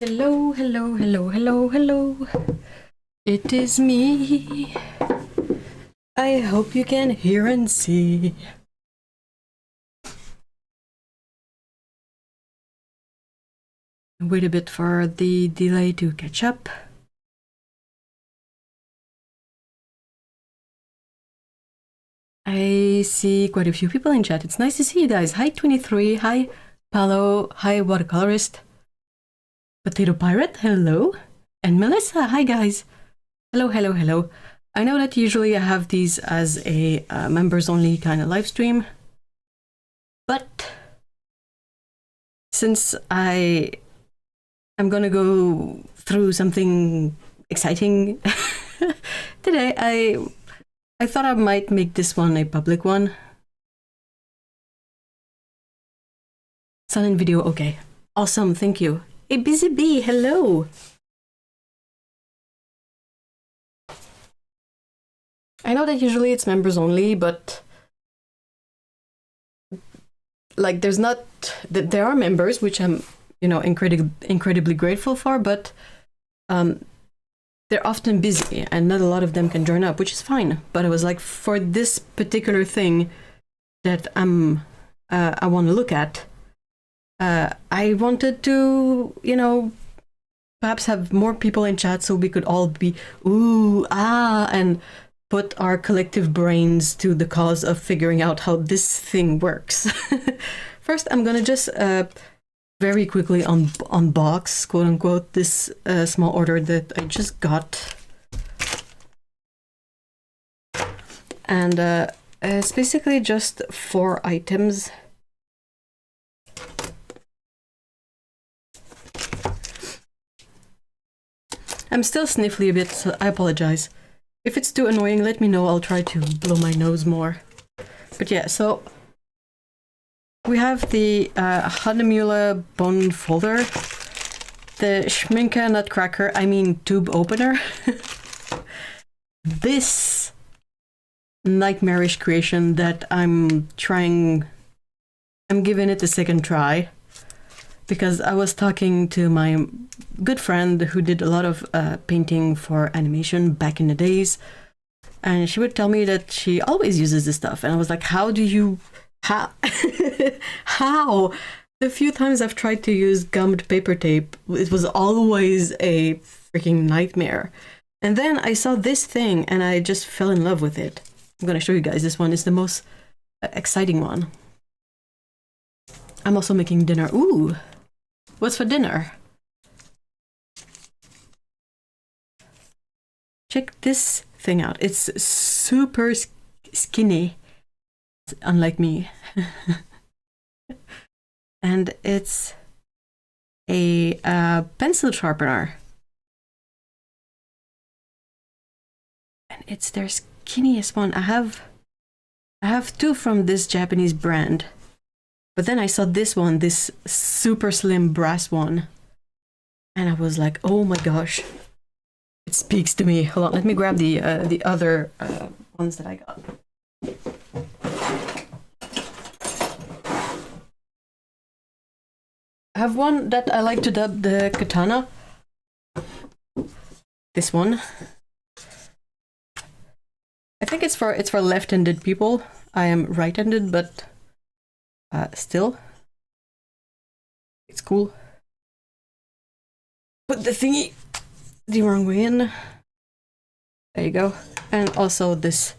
Hello, hello, hello, hello, hello. It is me. I hope you can hear and see. Wait a bit for the delay to catch up. I see quite a few people in chat. It's nice to see you guys. Hi 23, hi Paolo, hi watercolorist. Potato Pirate, hello. And Melissa, hi guys. Hello, hello, hello. I know that usually I have these as a members only kind of live stream, but since I'm gonna go through something exciting today, I thought I might make this one a public one. Sound and video, okay. Awesome, thank you. Hey, Busy Bee, hello. I know that usually it's members only, but like there are members, which I'm, incredibly grateful for, but they're often busy and not a lot of them can join up, which is fine. But I was like, for this particular thing that I want to look at, I wanted to, perhaps have more people in chat so we could all be ooh, ah, and put our collective brains to the cause of figuring out how this thing works. First, I'm gonna just very quickly unbox, quote unquote, this small order that I just got. And it's basically just 4 items. I'm still sniffly a bit, so I apologize. If it's too annoying, let me know. I'll try to blow my nose more. But yeah, so we have the Hanemula bone folder, the Schminke nutcracker, tube opener. This nightmarish creation that I'm giving it a second try, because I was talking to my good friend who did a lot of painting for animation back in the days, and she would tell me that she always uses this stuff, and I was like, how? How? The few times I've tried to use gummed paper tape, it was always a freaking nightmare. And then I saw this thing and I just fell in love with it. I'm gonna show you guys. This one is the most exciting one. I'm also making dinner. Ooh, what's for dinner? Check this thing out. It's super skinny, unlike me. And it's a pencil sharpener. And it's their skinniest one. I have 2 from this Japanese brand. But then I saw this one, this super slim brass one. And I was like, oh my gosh. It speaks to me. Hold on, let me grab the other ones that I got. I have one that I like to dub the katana. This one. I think it's for left-handed people. I am right-handed, but still, it's cool. Put the thingy the wrong way in. There you go. And also this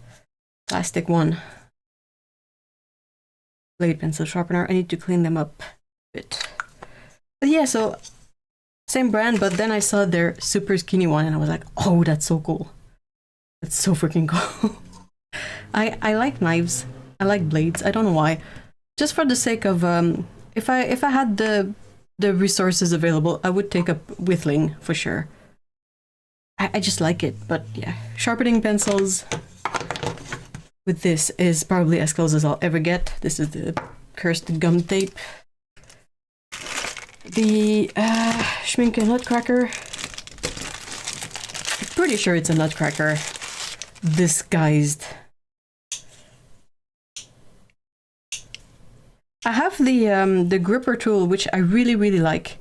plastic one. Blade pencil sharpener. I need to clean them up a bit. But yeah, so same brand, but then I saw their super skinny one and I was like, oh, that's so cool. That's so freaking cool. I like knives. I like blades. I don't know why. Just for the sake of if I had the resources available, I would take up whittling for sure. I just like it, but yeah. Sharpening pencils with this is probably as close as I'll ever get. This is the cursed gum tape. The Schminke nutcracker. I'm pretty sure it's a nutcracker disguised. I have the gripper tool, which I really like,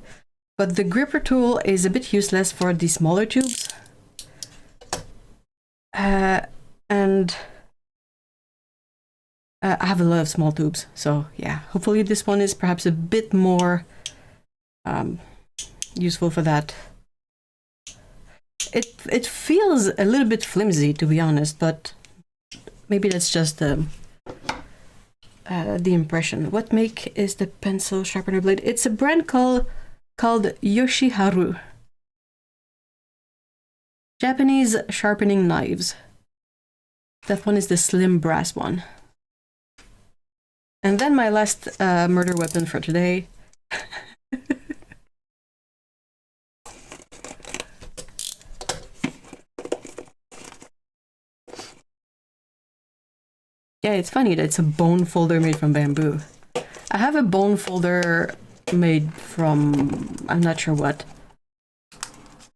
but the gripper tool is a bit useless for the smaller tubes. And I have a lot of small tubes, so yeah, hopefully this one is perhaps a bit more useful for that. It feels a little bit flimsy, to be honest, but maybe that's just the impression. What make is the pencil sharpener blade? It's a brand called Yoshiharu. Japanese sharpening knives. That one is the slim brass one. And then my last murder weapon for today. Yeah, it's funny that it's a bone folder made from bamboo. I have a bone folder made from, I'm not sure what.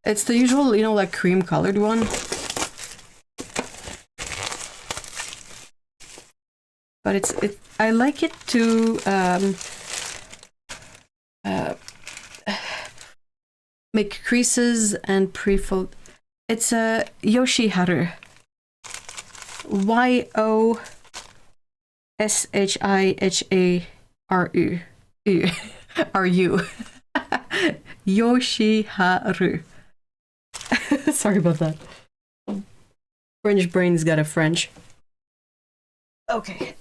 It's the usual, you know, like cream colored one. But I like it to make creases and pre-fold. It's a Yoshiharu. Yoshiharu. Yoshiharu. Sorry about that. French brain's got a French. Okay.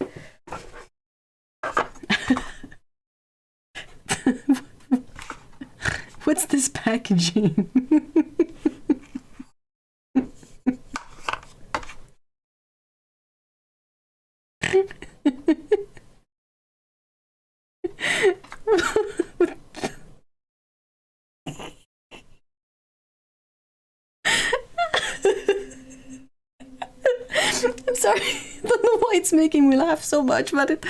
What's this packaging? I'm sorry, I don't know why it's making me laugh so much, but it...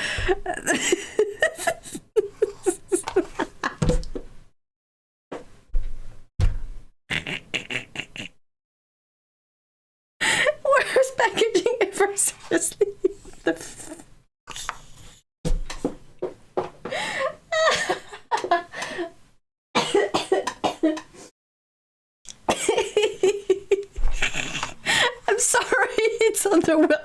Worst packaging ever, seriously. I'm sorry, it's underwhelming.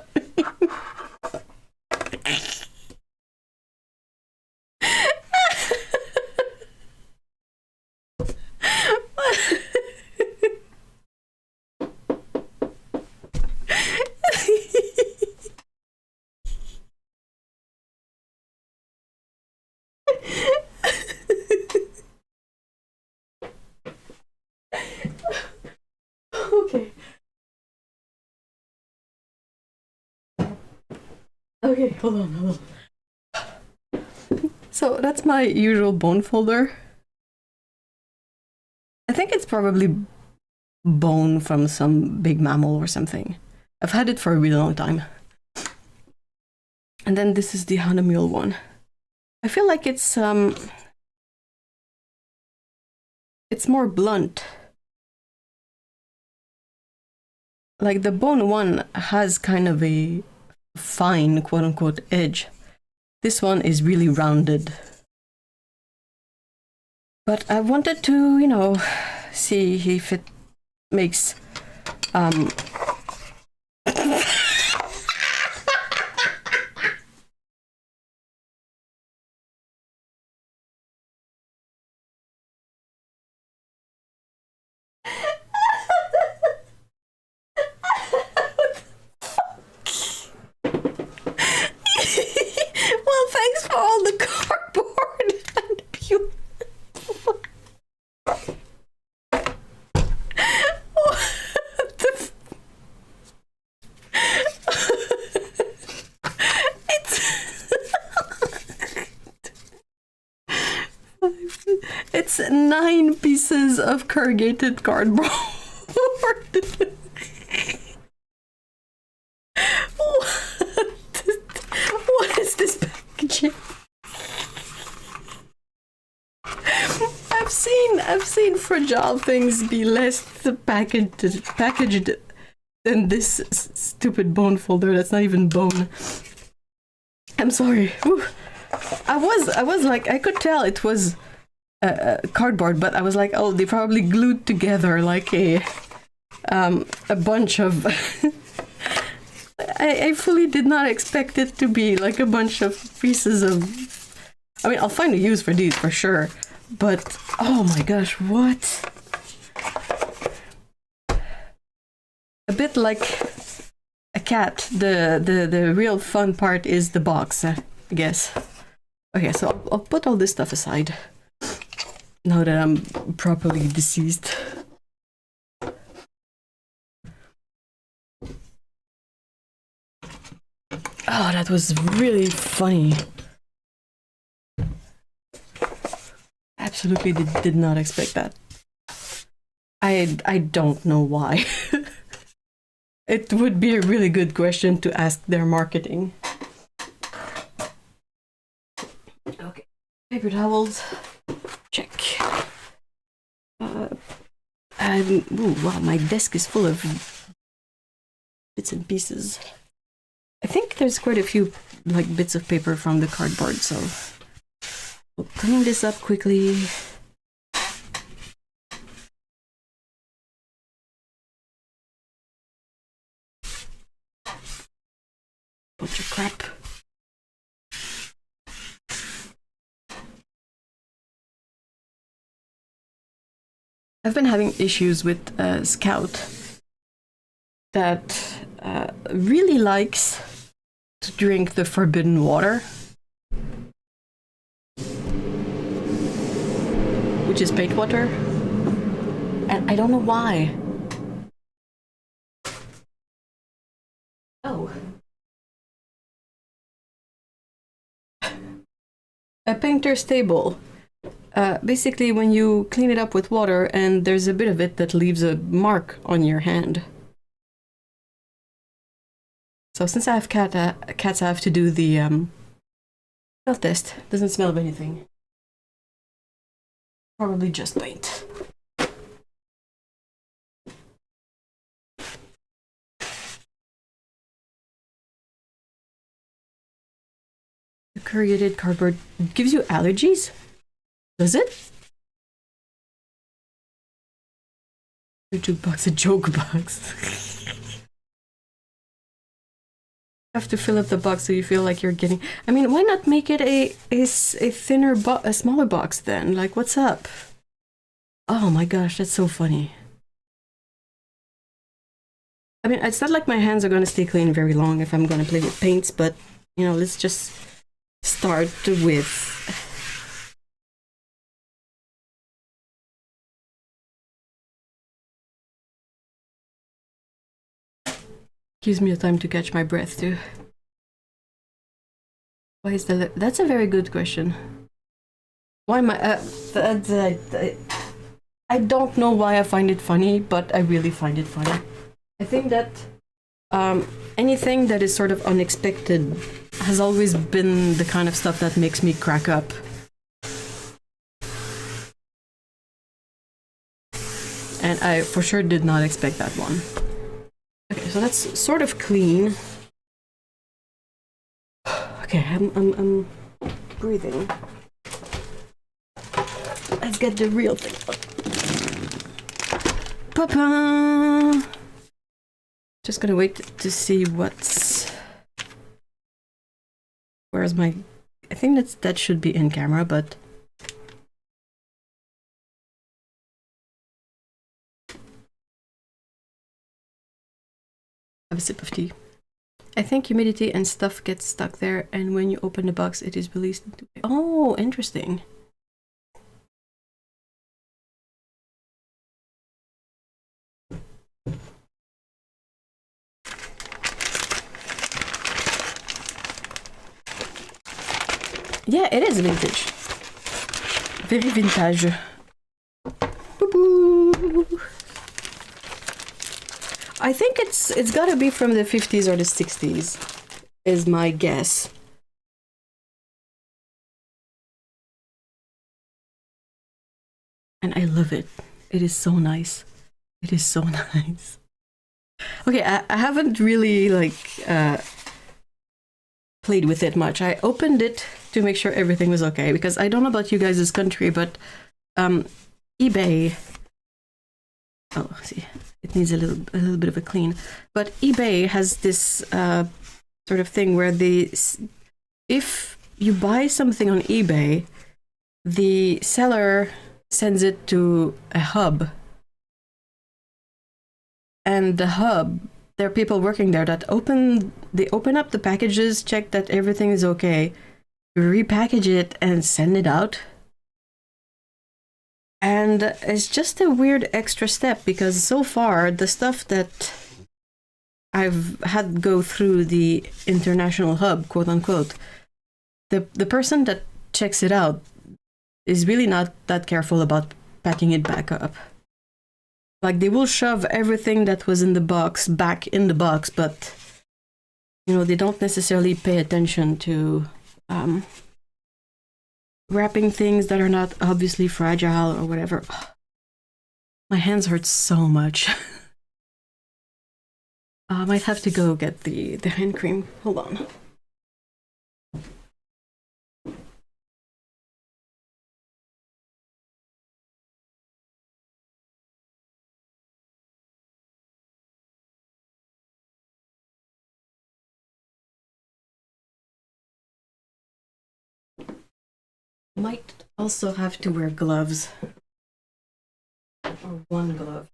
Okay. Okay, hold on. So that's my usual bone folder. I think it's probably bone from some big mammal or something. I've had it for a really long time. And then this is the Hanamule one. I feel like it's more blunt. Like the bone one has kind of a fine quote-unquote edge. This one is really rounded. But I wanted to, you know, see if it makes Well, thanks for all the cardboard and beauty. It's 9 pieces of corrugated cardboard. What is this packaging? I've seen fragile things be less packaged than this stupid bone folder. That's not even bone. I'm sorry. Whew. I was like, I could tell it was cardboard, but I was like, oh, they probably glued together like a bunch of. I fully did not expect it to be like a bunch of pieces of. I mean, I'll find a use for these for sure, but oh my gosh, what? A bit like a cat. The real fun part is the box, I guess. Okay, so I'll put all this stuff aside now that I'm properly deceased. Oh, that was really funny. Absolutely did not expect that. I don't know why. It would be a really good question to ask their marketing. Okay, paper towels, check. Ooh, wow, my desk is full of bits and pieces. I think there's quite a few like bits of paper from the cardboard, so we'll clean this up quickly. Bunch of crap. I've been having issues with Scout that really likes to drink the forbidden water, which is paint water, and I don't know why. Oh. A painter's table. Basically, when you clean it up with water and there's a bit of it that leaves a mark on your hand. So since I have cats, I have to do the smell test. Doesn't smell of anything. Probably just paint. The corrugated cardboard gives you allergies? Does it? A jukebox, a joke box. Have to fill up the box so you feel like you're getting. I mean, why not make it a thinner a smaller box then? Like, what's up? Oh my gosh, that's so funny. I mean, it's not like my hands are gonna stay clean very long if I'm gonna play with paints, but you know, let's just start with. Gives me a time to catch my breath too. Why is the that's a very good question. Why am I I don't know why I find it funny, but I really find it funny. I think that anything that is sort of unexpected has always been the kind of stuff that makes me crack up. And I for sure did not expect that one. Okay, so that's sort of clean. Okay, I'm breathing. Let's get the real thing. Papa! Just gonna wait to see what's. Where's my? I think that should be in camera, but. Have a sip of tea. I think humidity and stuff gets stuck there, and when you open the box, it is released into. Oh, interesting. Yeah, it is vintage. Very vintage. Boo-boo. I think it's gotta be from the 50s or the 60s, is my guess. And I love it. It is so nice. It is so nice. Okay, I haven't really played with it much. I opened it to make sure everything was okay, because I don't know about you guys' country, but eBay. Oh, see, it needs a little bit of a clean. But eBay has this sort of thing where if you buy something on eBay, the seller sends it to a hub, and the hub, there are people working there that open up the packages, check that everything is okay, repackage it, and send it out. And it's just a weird extra step, because so far the stuff that I've had go through the international hub, quote unquote, the person that checks it out is really not that careful about packing it back up. Like, they will shove everything that was in the box back in the box, but they don't necessarily pay attention to wrapping things that are not obviously fragile or whatever. My hands hurt so much. I might have to go get the hand cream. Hold on. Might also have to wear gloves. Or one glove.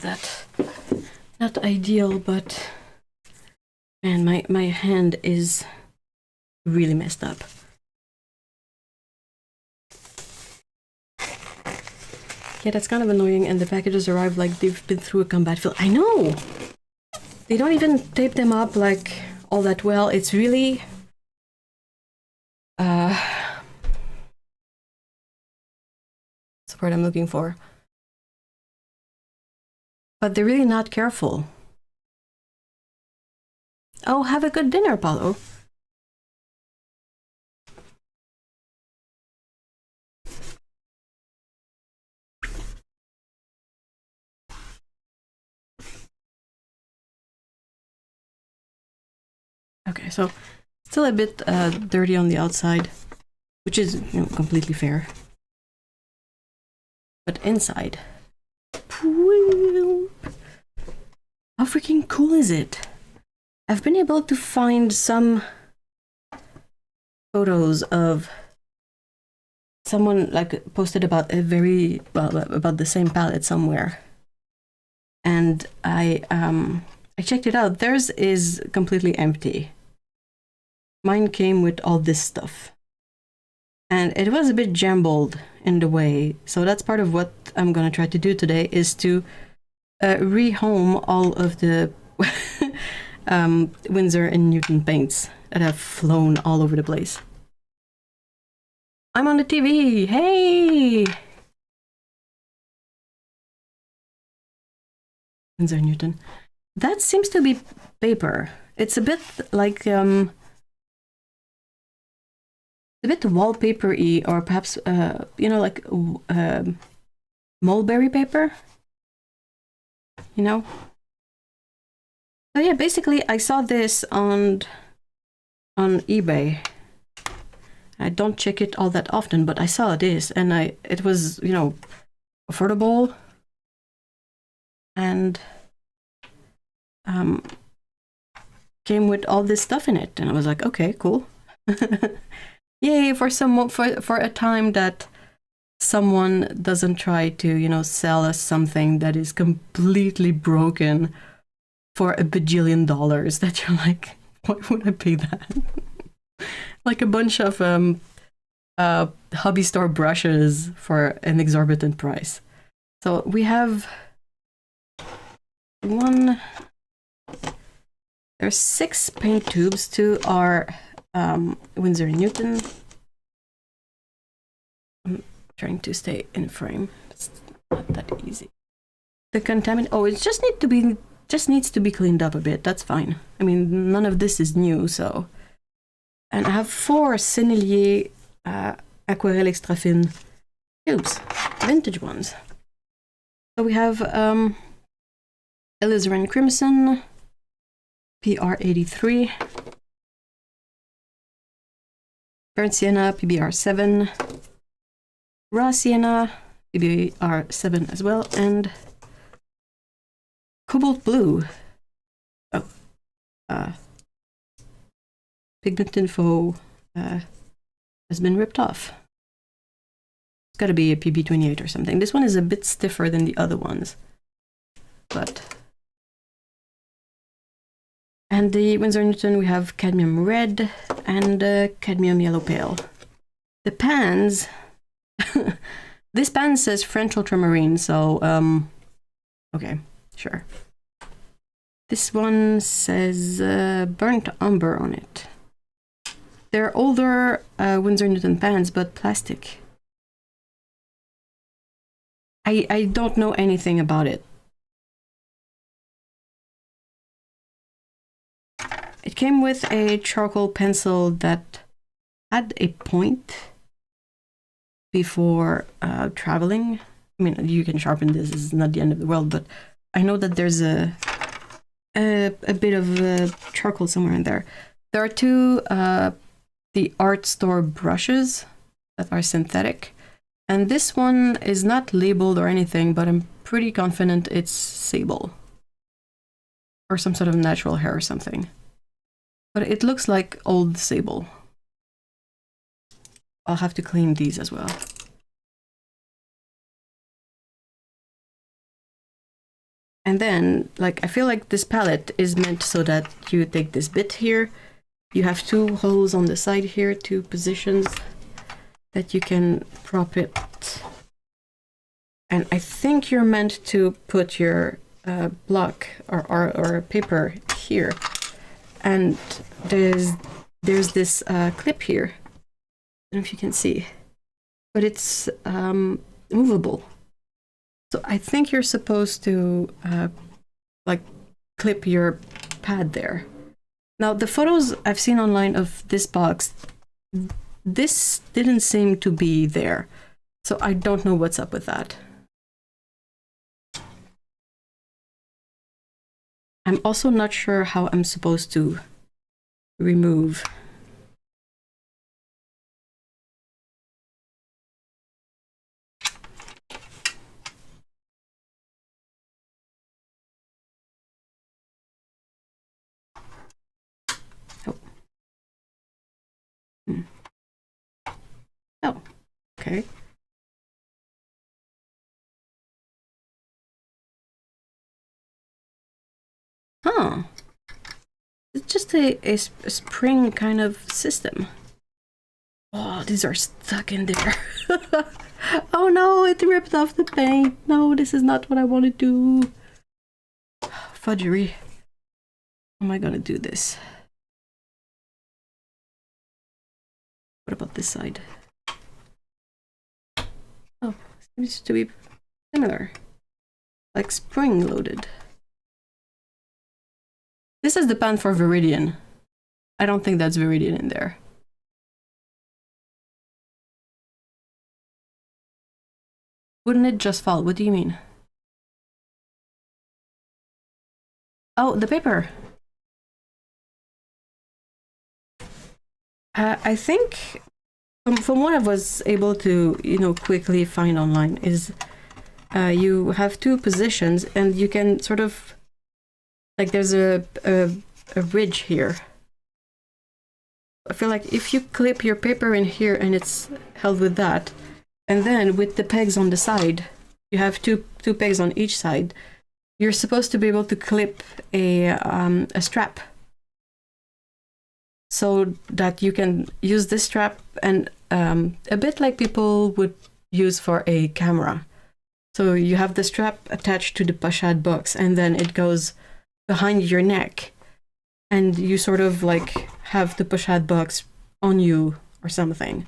That not ideal, but man, my hand is really messed up. Yeah, that's kind of annoying, and the packages arrive like they've been through a combat field. I know! They don't even tape them up like all that well. It's really what's the word I'm looking for? But they're really not careful. Oh, have a good dinner, Paulo. Okay, so still a bit dirty on the outside, which is completely fair. But inside, how freaking cool is it? I've been able to find some photos of someone like posted about about the same palette somewhere, and I checked it out. Theirs is completely empty. Mine came with all this stuff, and it was a bit jumbled in the way. So that's part of what I'm gonna try to do today, is to rehome all of the Winsor and Newton paints that have flown all over the place. I'm on the TV, hey! Winsor and Newton. That seems to be paper. It's a bit like a bit wallpaper-y, or perhaps like mulberry paper. So yeah, basically I saw this on eBay. I don't check it all that often, but I saw this, and it was affordable, and came with all this stuff in it, and I was like, okay, cool. Yay, for a time that someone doesn't try to sell us something that is completely broken for $1 bajillion, that you're like, why would I pay that? Like a bunch of hobby store brushes for an exorbitant price. So we have there's 6 paint tubes. 2 are Winsor & Newton. I'm trying to stay in frame. It's not that easy. The contaminant, it just need to be just needs to be cleaned up a bit. That's fine. I mean, none of this is new, so. And I have 4 Sennelier Aquarelle Extra Fine tubes, vintage ones. So we have Alizarin Crimson, PR83, Burnt Sienna, PBR7, Raw Sienna, PBR7 as well, and Cobalt Blue. Oh, Pigment Info has been ripped off. It's got to be a PB28 or something. This one is a bit stiffer than the other ones, but. And the Winsor Newton, we have Cadmium Red and Cadmium Yellow Pale. The pans, this pan says French Ultramarine, so, okay, sure. This one says Burnt Umber on it. They're older Winsor Newton pans, but plastic. I don't know anything about it. It came with a charcoal pencil that had a point before traveling. I mean, you can sharpen this, it's not the end of the world, but I know that there's a bit of charcoal somewhere in there. There are 2 the art store brushes that are synthetic, and this one is not labeled or anything, but I'm pretty confident it's sable or some sort of natural hair or something. But it looks like old sable. I'll have to clean these as well. And then, like, I feel like this palette is meant so that you take this bit here. You have 2 holes on the side here, 2 positions that you can prop it. And I think you're meant to put your block or paper here. And there's this clip here. I don't know if you can see, but it's movable. So I think you're supposed to like clip your pad there. Now the photos I've seen online of this box, this didn't seem to be there. So I don't know what's up with that. I'm also not sure how I'm supposed to remove. Oh. Oh, okay. Huh. It's just a spring kind of system. Oh, these are stuck in there. Oh no, it ripped off the paint. No, this is not what I want to do. Fudgery. How am I gonna do this? What about this side? Oh, seems to be similar. Like spring loaded. This is the pan for Viridian. I don't think that's Viridian in there. Wouldn't it just fall? What do you mean? Oh, the paper. I think from what I was able to, quickly find online is you have 2 positions and you can sort of, like there's a ridge here. I feel like if you clip your paper in here and it's held with that, and then with the pegs on the side, you have two pegs on each side, you're supposed to be able to clip a strap so that you can use this strap and a bit like people would use for a camera. So you have the strap attached to the pochade box and then it goes behind your neck and you sort of like have the pochade box on you or something.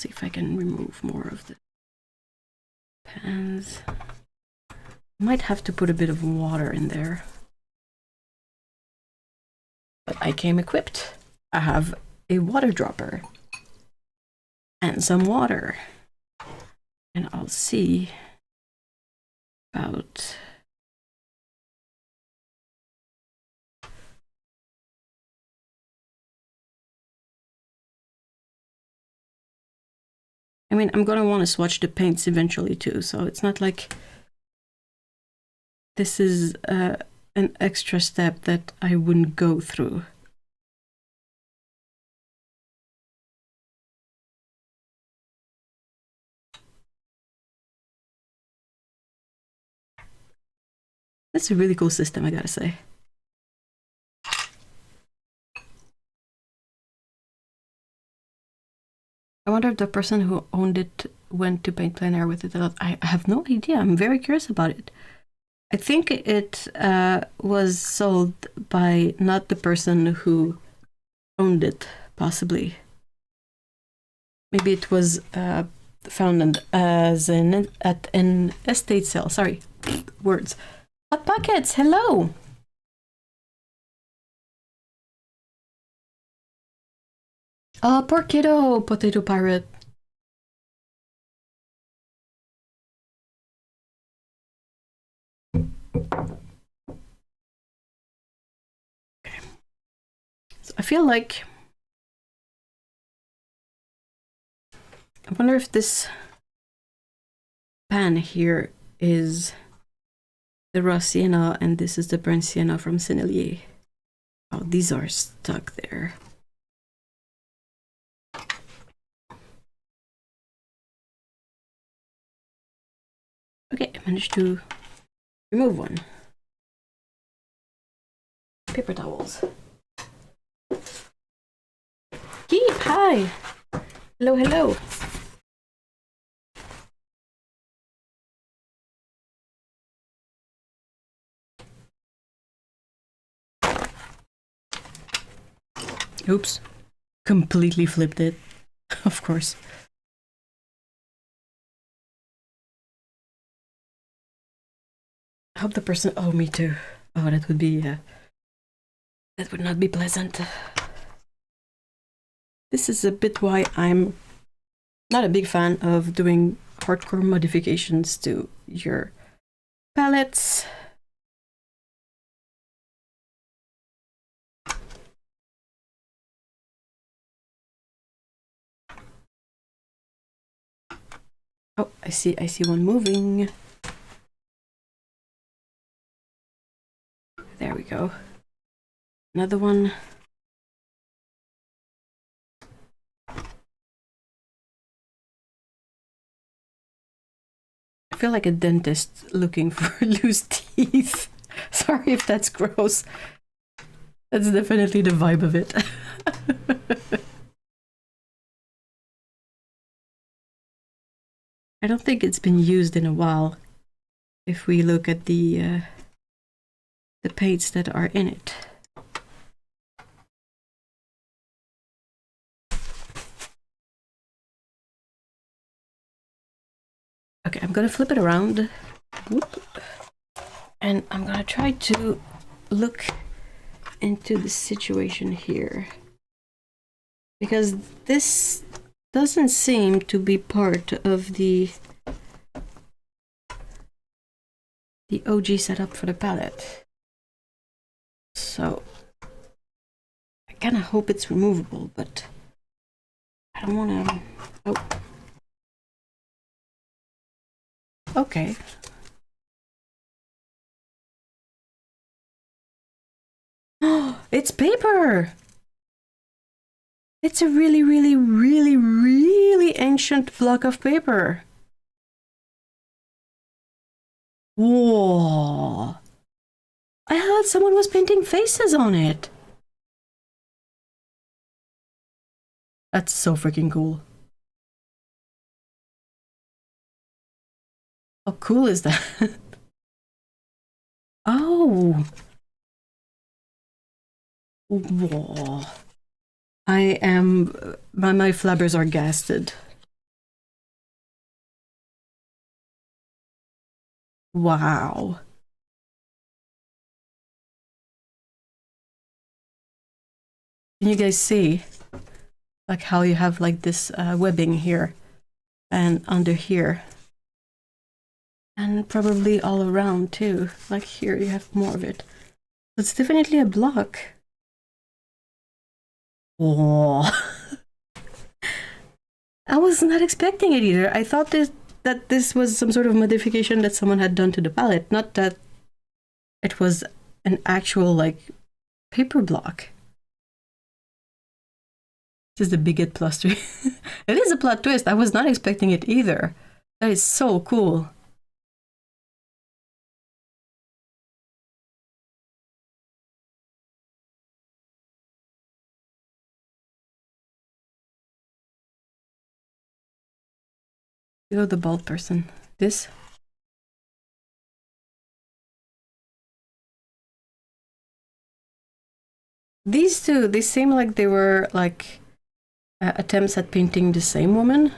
see if I can remove more of the pans. Might have to put a bit of water in there. But I came equipped. I have a water dropper and some water. And I'll see about I mean, I'm gonna want to swatch the paints eventually too, so it's not like this is an extra step that I wouldn't go through. That's a really cool system, I gotta say. I wonder if the person who owned it went to paint plein air with it a lot. I have no idea. I'm very curious about it. I think it was sold by not the person who owned it, possibly. Maybe it was found as at an estate sale. Sorry, words. Hot Pockets, hello! Oh, poor kiddo, Potato Pirate. Okay. So I feel like... I wonder if this pan here is the raw sienna and this is the burnt sienna from Sennelier. Oh, these are stuck there. Okay, I managed to remove one. Paper towels. Keep, hi! Hello, hello. Oops. Completely flipped it. Of course. I hope the person... Oh, me too. Oh, that would be... that would not be pleasant. This is a bit why I'm not a big fan of doing hardcore modifications to your palettes. Oh, I see one moving. There we go. Another one. I feel like a dentist looking for loose teeth. Sorry if that's gross. That's definitely the vibe of it. I don't think it's been used in a while. If we look at the paints that are in it. Okay, I'm gonna flip it around. Whoop. And I'm gonna try to look into the situation here. Because this doesn't seem to be part of the OG setup for the palette. So I kind of hope it's removable, but I don't want to... Oh. Okay. Oh, it's paper! It's a really, really, really, really ancient block of paper. Whoa! I heard someone was painting faces on it. That's so freaking cool. How cool is that? Oh! Whoa. I am... My flabbers are gasted. Wow. Can you guys see like how you have like this webbing here and under here? And probably all around too. Like here you have more of it. It's definitely a block. Oh. I was not expecting it either. I thought that this was some sort of modification that someone had done to the palette, not that it was an actual like paper block. This is the biggest plot twist. It is a plot twist. I was not expecting it either. That is so cool. You're the bald person. This? These two, they seem like they were like attempts at painting the same woman.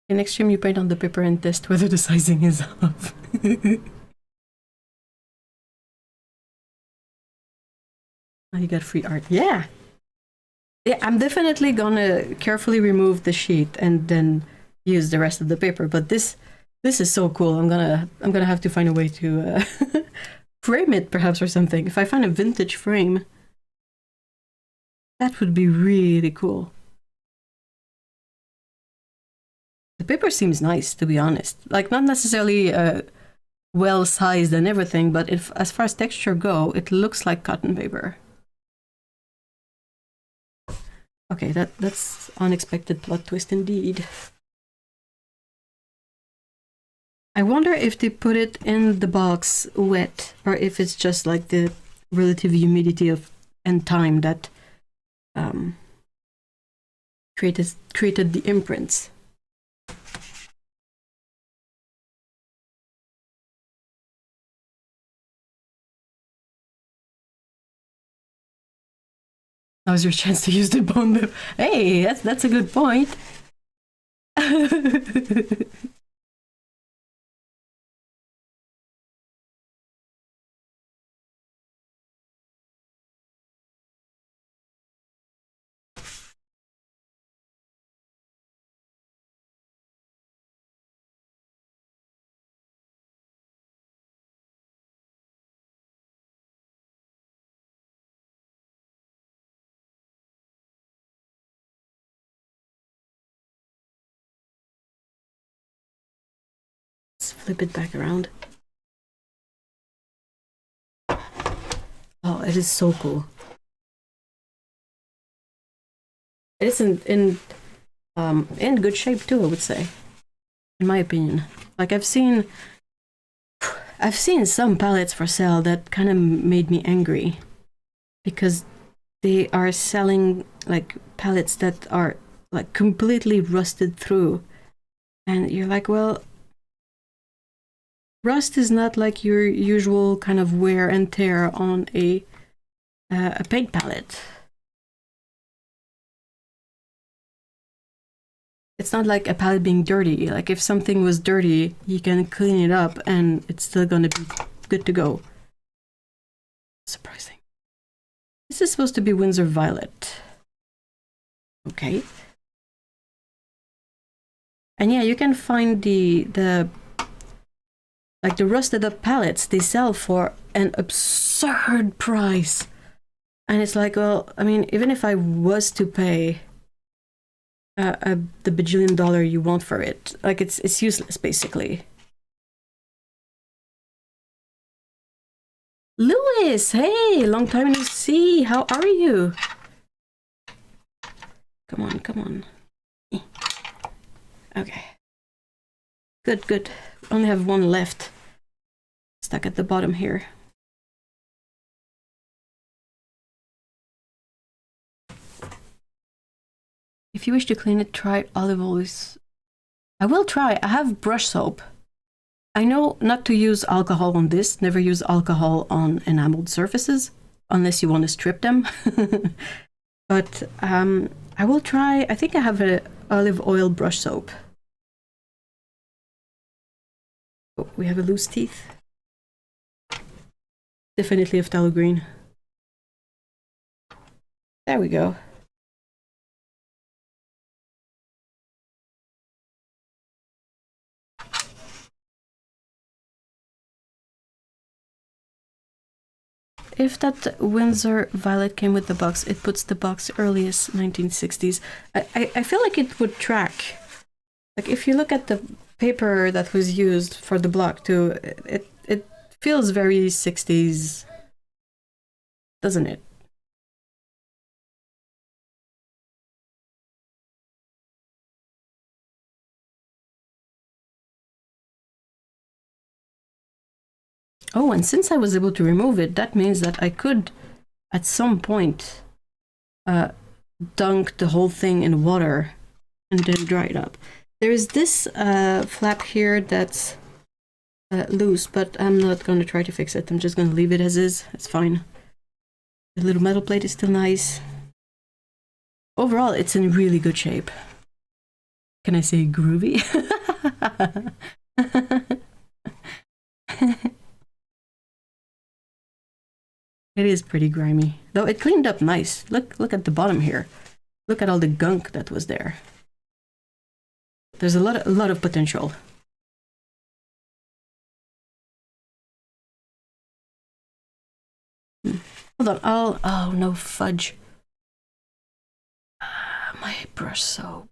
In Extreme, you paint on the paper and test whether the sizing is off. Oh, you got free art. Yeah. Yeah, I'm definitely gonna carefully remove the sheet and then use the rest of the paper. But this is so cool. I'm gonna have to find a way to frame it, perhaps, or something. If I find a vintage frame, that would be really cool. The paper seems nice, to be honest. Like, not necessarily well sized and everything, but if as far as texture go, it looks like cotton paper. Okay, that's unexpected plot twist indeed. I wonder if they put it in the box wet, or if it's just like the relative humidity of and time that created the imprints. Now's your chance to use the bone whip. Hey, that's a good point. Let's flip it back around. Oh, it is so cool. It is in good shape too, I would say, in my opinion. Like I've seen some palettes for sale that kind of made me angry because they are selling like palettes that are like completely rusted through, and you're like, well, rust is not like your usual kind of wear and tear on a paint palette. It's not like a palette being dirty. Like if something was dirty, you can clean it up and it's still gonna be good to go. Surprising. This is supposed to be Windsor Violet. Okay. And yeah, you can find the rusted up palettes. They sell for an absurd price. And it's like, well, I mean, even if I was to pay the bajillion dollar you want for it, like it's useless basically. Lewis, hey, long time no see. How are you? Come on, come on. Okay. Good. Only have one left. Stuck at the bottom here. If you wish to clean it, try olive oil. I will try. I have brush soap. I know not to use alcohol on this. Never use alcohol on enameled surfaces unless you want to strip them. But I will try. I think I have olive oil brush soap. Oh, we have a loose teeth. Definitely of phthalo green. There we go. If that Windsor Violet came with the box, it puts the box earliest 1960s. I feel like it would track. Like if you look at the paper that was used for the block too, it feels very 60s, doesn't it? Oh, and since I was able to remove it, that means that I could, at some point, dunk the whole thing in water and then dry it up. There's this flap here that's loose, but I'm not going to try to fix it. I'm just going to leave it as is. It's fine. The little metal plate is still nice. Overall, it's in really good shape. Can I say groovy? It is pretty grimy, though it cleaned up nice. Look at the bottom here. Look at all the gunk that was there. There's a lot of potential. Hold on, oh no, fudge. My brush soap.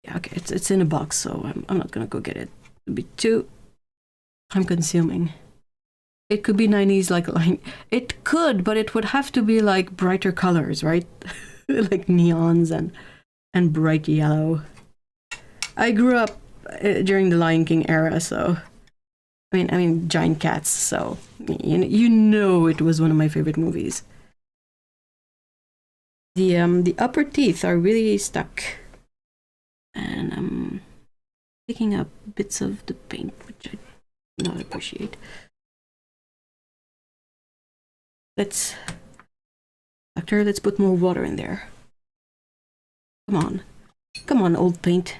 Yeah, okay, it's in a box, so I'm not gonna go get it. It'd be too time consuming. It could be 90s like it could, but it would have to be like brighter colors, right? Like neons and bright yellow. I grew up during the Lion King era, so I mean giant cats, so you know it was one of my favorite movies. The upper teeth are really stuck, and I'm picking up bits of the paint, which I do not appreciate. Doctor, let's put more water in there. Come on, old paint.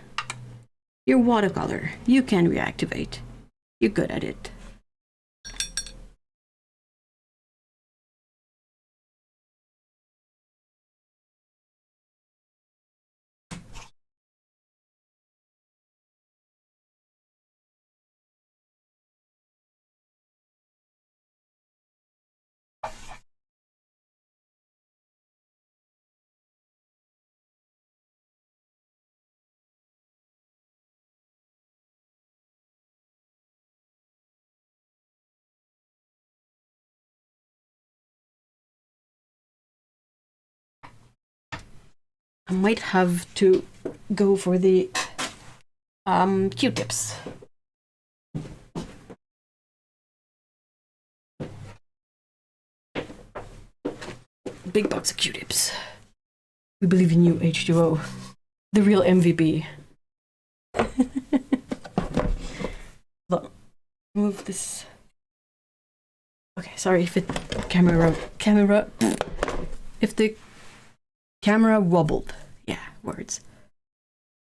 You're watercolor. You can reactivate. You're good at it. I might have to go for the Q-tips. Big box of Q-tips. We believe in you, H2O. The real MVP. Look, move this. Okay, sorry if it if the camera wobbled. Yeah, words.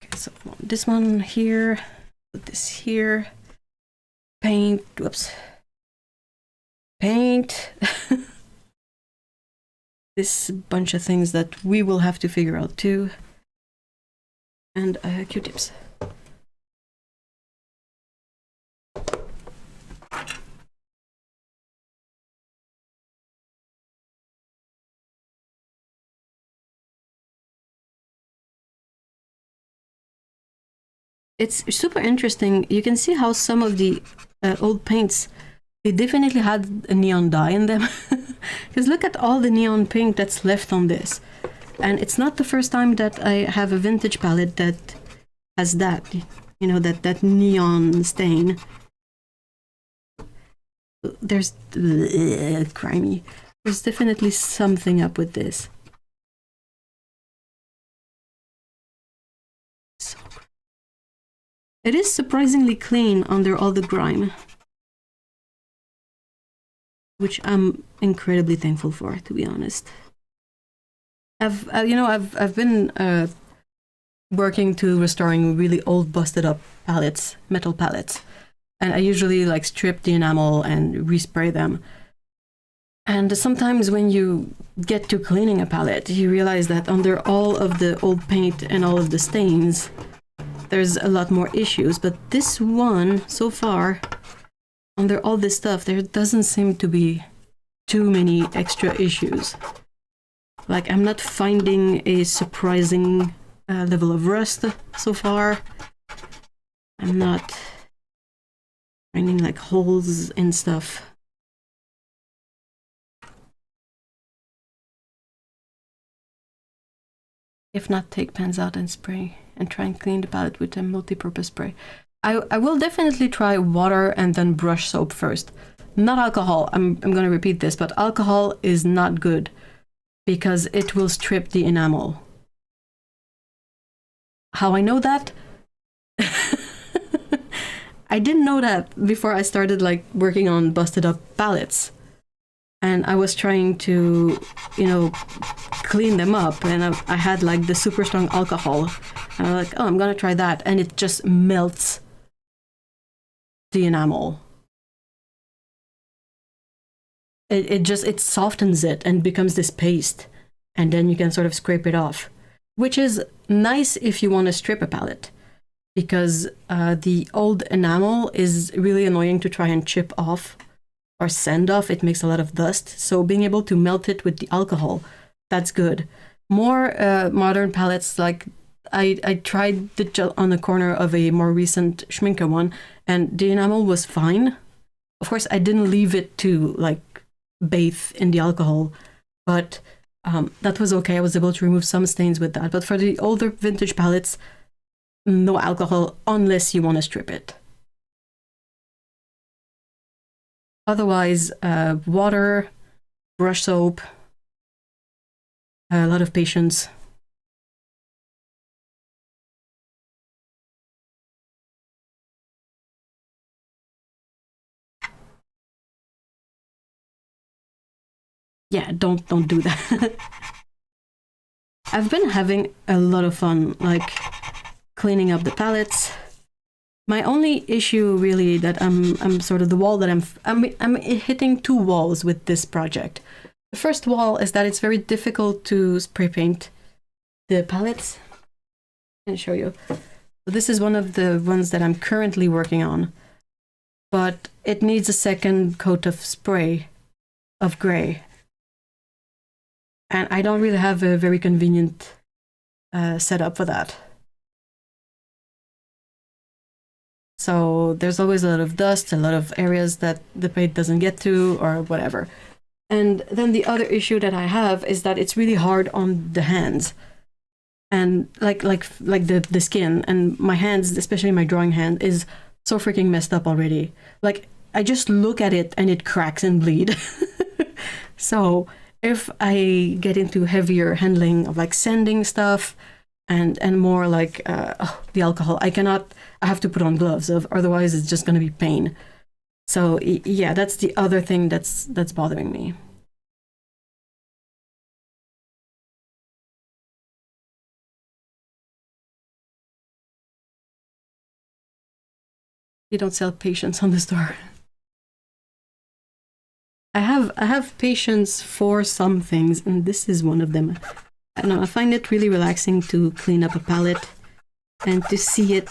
Okay, so this one here, put this here. Paint, whoops. Paint. This bunch of things that we will have to figure out too. And Q-tips. It's super interesting. You can see how some of the old paints, they definitely had a neon dye in them. Because look at all the neon pink that's left on this. And it's not the first time that I have a vintage palette that has that, you know, that neon stain. There's grimy. There's definitely something up with this. So it is surprisingly clean under all the grime, which I'm incredibly thankful for, to be honest. I've been working to restoring really old, busted up palettes, metal palettes, and I usually like strip the enamel and respray them. And sometimes when you get to cleaning a palette, you realize that under all of the old paint and all of the stains, there's a lot more issues. But this one, so far, under all this stuff, there doesn't seem to be too many extra issues. Like, I'm not finding a surprising level of rust so far. I'm not finding like holes in stuff. If not, take pens out and spray and try and clean the palette with a multi-purpose spray. I will definitely try water and then brush soap first. Not alcohol. I'm going to repeat this, but alcohol is not good because it will strip the enamel. How I know that? I didn't know that before I started like working on busted up palettes. And I was trying to, clean them up, and I had like the super strong alcohol. And I'm like, oh, I'm gonna try that, and it just melts the enamel. It softens it and becomes this paste, and then you can sort of scrape it off, which is nice if you want to strip a palette, because the old enamel is really annoying to try and chip off or sand off. It makes a lot of dust, so being able to melt it with the alcohol, that's good. More modern palettes, like I tried the gel on the corner of a more recent Schminke one, and the enamel was fine. Of course, I didn't leave it to like bathe in the alcohol, but that was okay. I was able to remove some stains with that. But for the older vintage palettes, no alcohol unless you want to strip it. Otherwise, water, brush soap, a lot of patience. Yeah, don't do that. I've been having a lot of fun, like cleaning up the palettes. My only issue really that I'm sort of the wall that I'm hitting two walls with this project. The first wall is that it's very difficult to spray paint the palettes. I'll show you. So this is one of the ones that I'm currently working on, but it needs a second coat of spray of gray. And I don't really have a very convenient setup for that. So there's always a lot of dust, a lot of areas that the paint doesn't get to or whatever. And then the other issue that I have is that it's really hard on the hands and like the skin, and my hands, especially my drawing hand, is so freaking messed up already. Like I just look at it and it cracks and bleed. So if I get into heavier handling of like sanding stuff and more like the alcohol, I have to put on gloves, otherwise it's just going to be pain. So yeah, that's the other thing that's bothering me. You don't sell patience on the store. I have patience for some things, and this is one of them. I don't know, I find it really relaxing to clean up a palette and to see it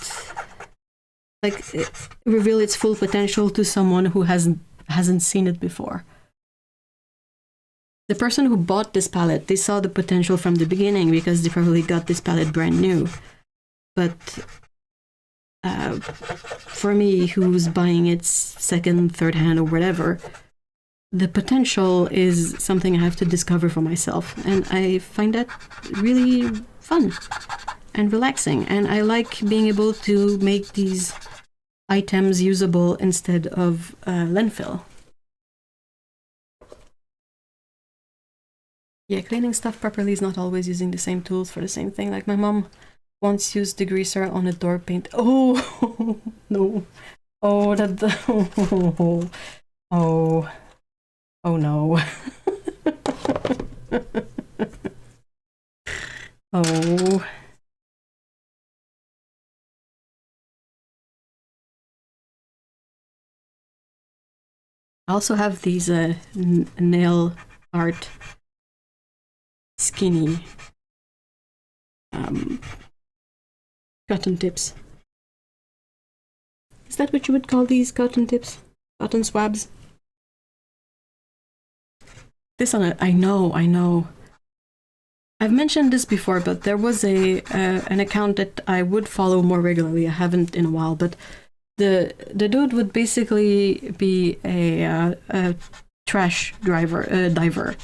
like reveal its full potential to someone who hasn't seen it before. The person who bought this palette, they saw the potential from the beginning because they probably got this palette brand new. But for me, who's buying it second, third hand, or whatever, the potential is something I have to discover for myself, and I find that really fun and relaxing, and I like being able to make these items usable instead of landfill. Yeah, cleaning stuff properly is not always using the same tools for the same thing. Like my mom once used degreaser on a door paint. Oh no! Oh that. Oh. Oh no. Oh. I also have these nail art skinny cotton tips. Is that what you would call these cotton tips? Cotton swabs? This on it, I know. I've mentioned this before, but there was an account that I would follow more regularly. I haven't in a while, but the dude would basically be a trash diver.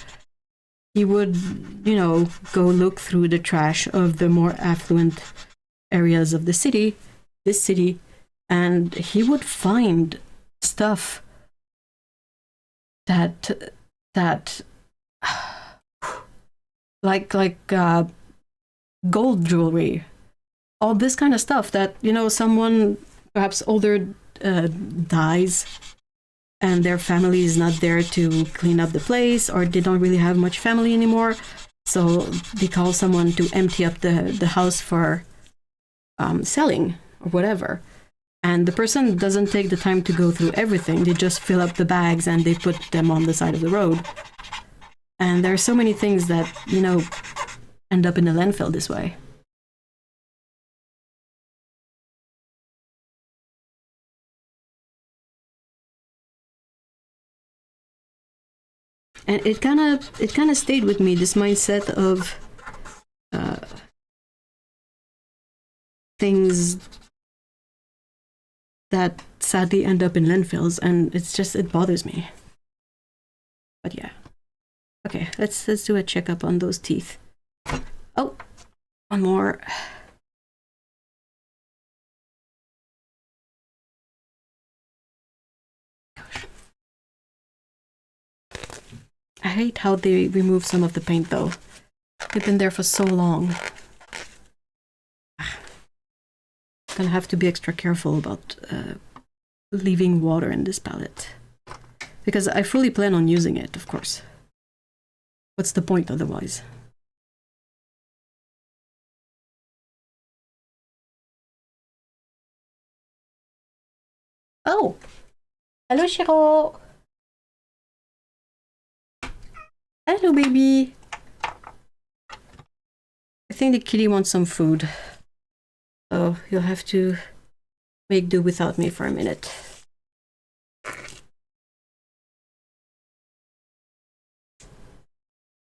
He would, go look through the trash of the more affluent areas of this city, and he would find stuff that like gold jewelry, all this kind of stuff that someone perhaps older dies and their family is not there to clean up the place, or they don't really have much family anymore, so they call someone to empty up the house for selling or whatever. And the person doesn't take the time to go through everything. They just fill up the bags and they put them on the side of the road. And there are so many things that, end up in the landfill this way. And it kind of stayed with me, this mindset of things that sadly end up in landfills, and it bothers me. But yeah. Okay, let's do a checkup on those teeth. Oh, one more. Gosh. I hate how they remove some of the paint though. They've been there for so long. Gonna have to be extra careful about leaving water in this palette, because I fully plan on using it, of course. What's the point otherwise? Oh! Hello, Shiro! Hello, baby! I think the kitty wants some food. So you'll have to make do without me for a minute.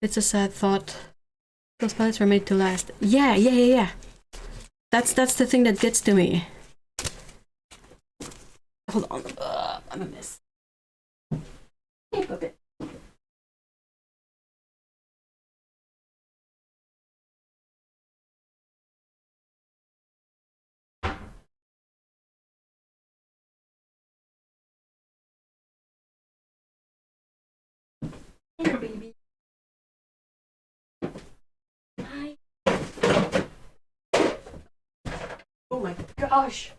It's a sad thought. Those palettes were made to last. Yeah. That's the thing that gets to me. Hold on. I'm a mess. Hey, puppet. Hey, baby. Hi. Oh my gosh.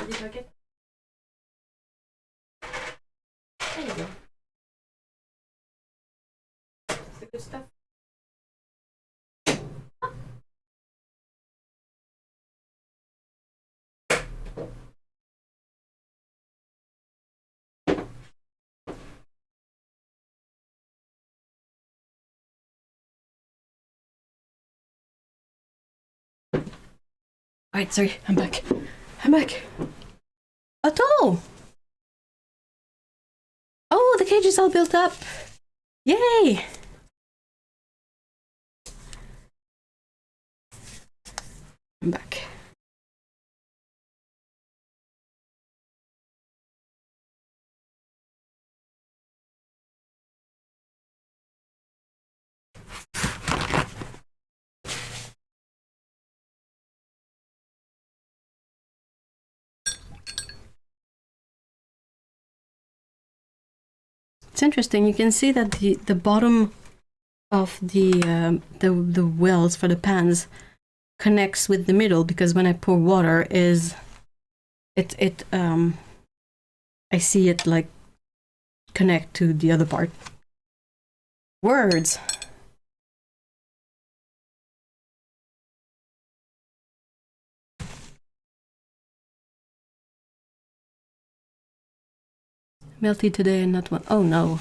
Did I get? There you go. That's the good stuff. Alright, sorry, I'm back. Otto! Oh, the cage is all built up. Yay! I'm back. It's interesting. You can see that the bottom of the wells for the pans connects with the middle, because when I pour water, I see it like connect to the other part. Words. Melty today and not one. Oh no.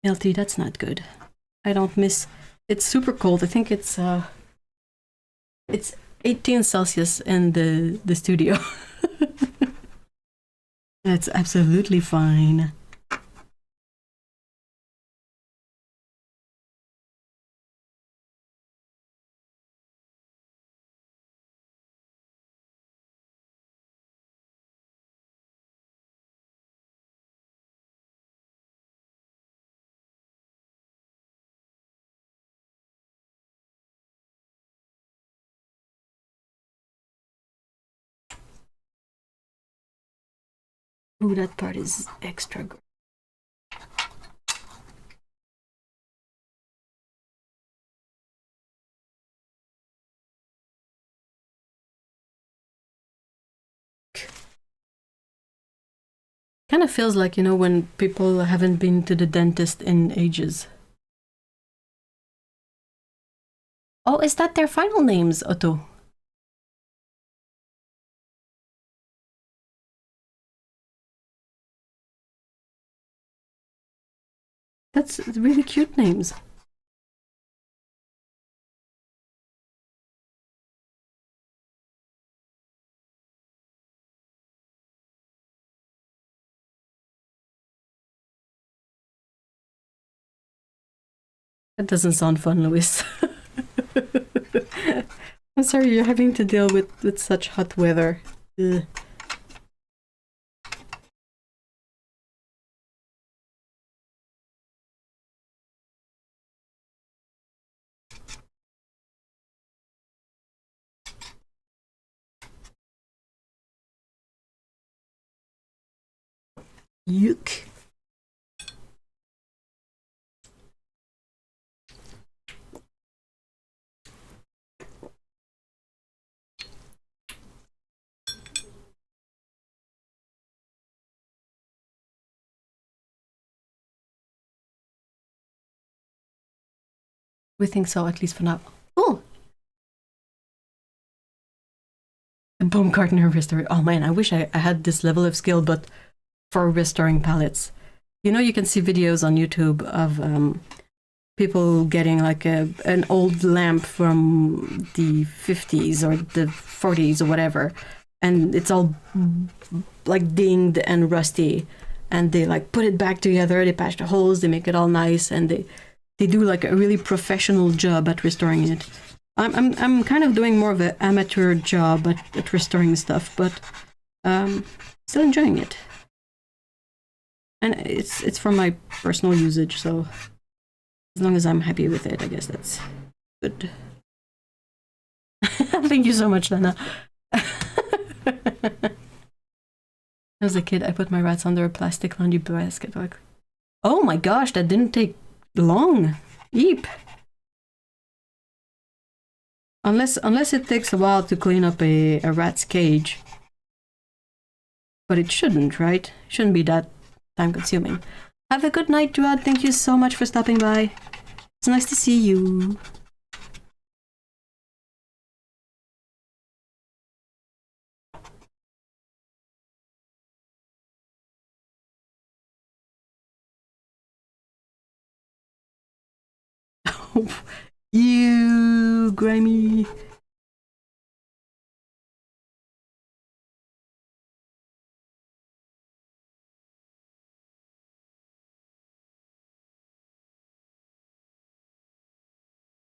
Melty, that's not good. I don't miss. It's super cold. I think it's 18 Celsius in the studio. That's absolutely fine. Ooh, that part is extra good. Kind of feels like, you know, when people haven't been to the dentist in ages. Oh, is that their final names, Otto? That's really cute names. That doesn't sound fun, Louis. I'm sorry you're having to deal with such hot weather. Ugh. Yuck. We think so, at least for now. Oh! A Baumgartner restorer. Oh man, I wish I had this level of skill, but for restoring palettes. You know, you can see videos on YouTube of people getting like an old lamp from the 50s or the 40s or whatever, and it's all like dinged and rusty, and they like put it back together, they patch the holes, they make it all nice, and they do like a really professional job at restoring it. I'm kind of doing more of an amateur job at restoring stuff, but still enjoying it. And it's for my personal usage, so as long as I'm happy with it, I guess that's good. Thank you so much, Lana. As a kid, I put my rats under a plastic laundry basket. Like, oh my gosh, that didn't take long. Eep. Unless it takes a while to clean up a rat's cage. But it shouldn't, right? Shouldn't be that time consuming. Have a good night, Duad. Thank you so much for stopping by. It's nice to see you. You, grimy.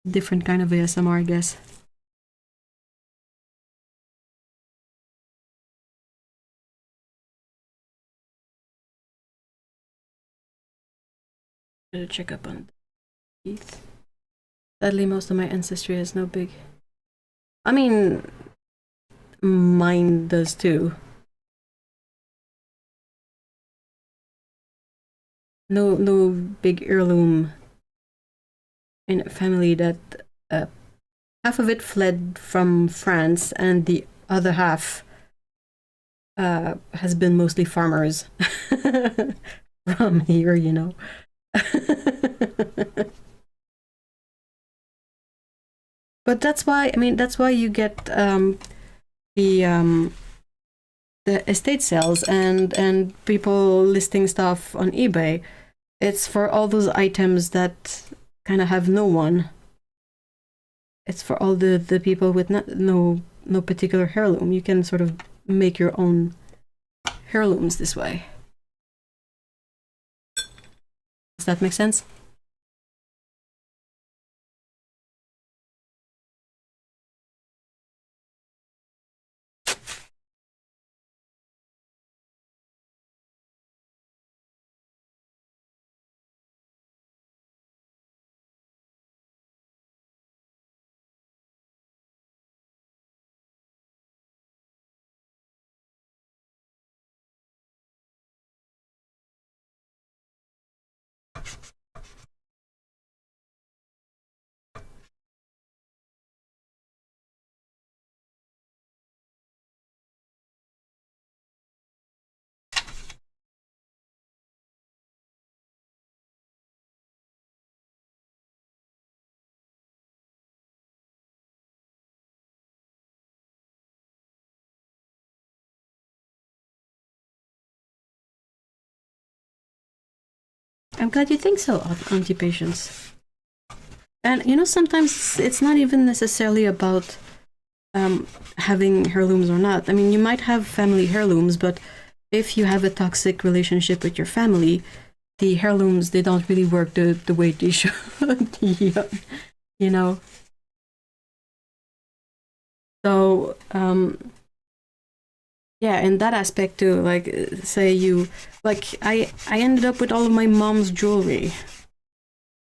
Different kind of ASMR, I guess. Better check up on teeth. Sadly, most of my ancestry has no big. I mean, mine does too. No big heirloom in a family that half of it fled from France and the other half has been mostly farmers from here, you know. But that's why, I mean, that's why you get the estate sales and people listing stuff on eBay. It's for all those items that kind of have no one. It's for all the people with no particular heirloom. You can sort of make your own heirlooms this way. Does that make sense? I'm glad you think so, Auntie Patience. And you know, sometimes it's not even necessarily about having heirlooms or not. I mean, you might have family heirlooms, but if you have a toxic relationship with your family, the heirlooms, they don't really work the way they should. Yeah, you know. So yeah, in that aspect too, like say you like I ended up with all of my mom's jewelry,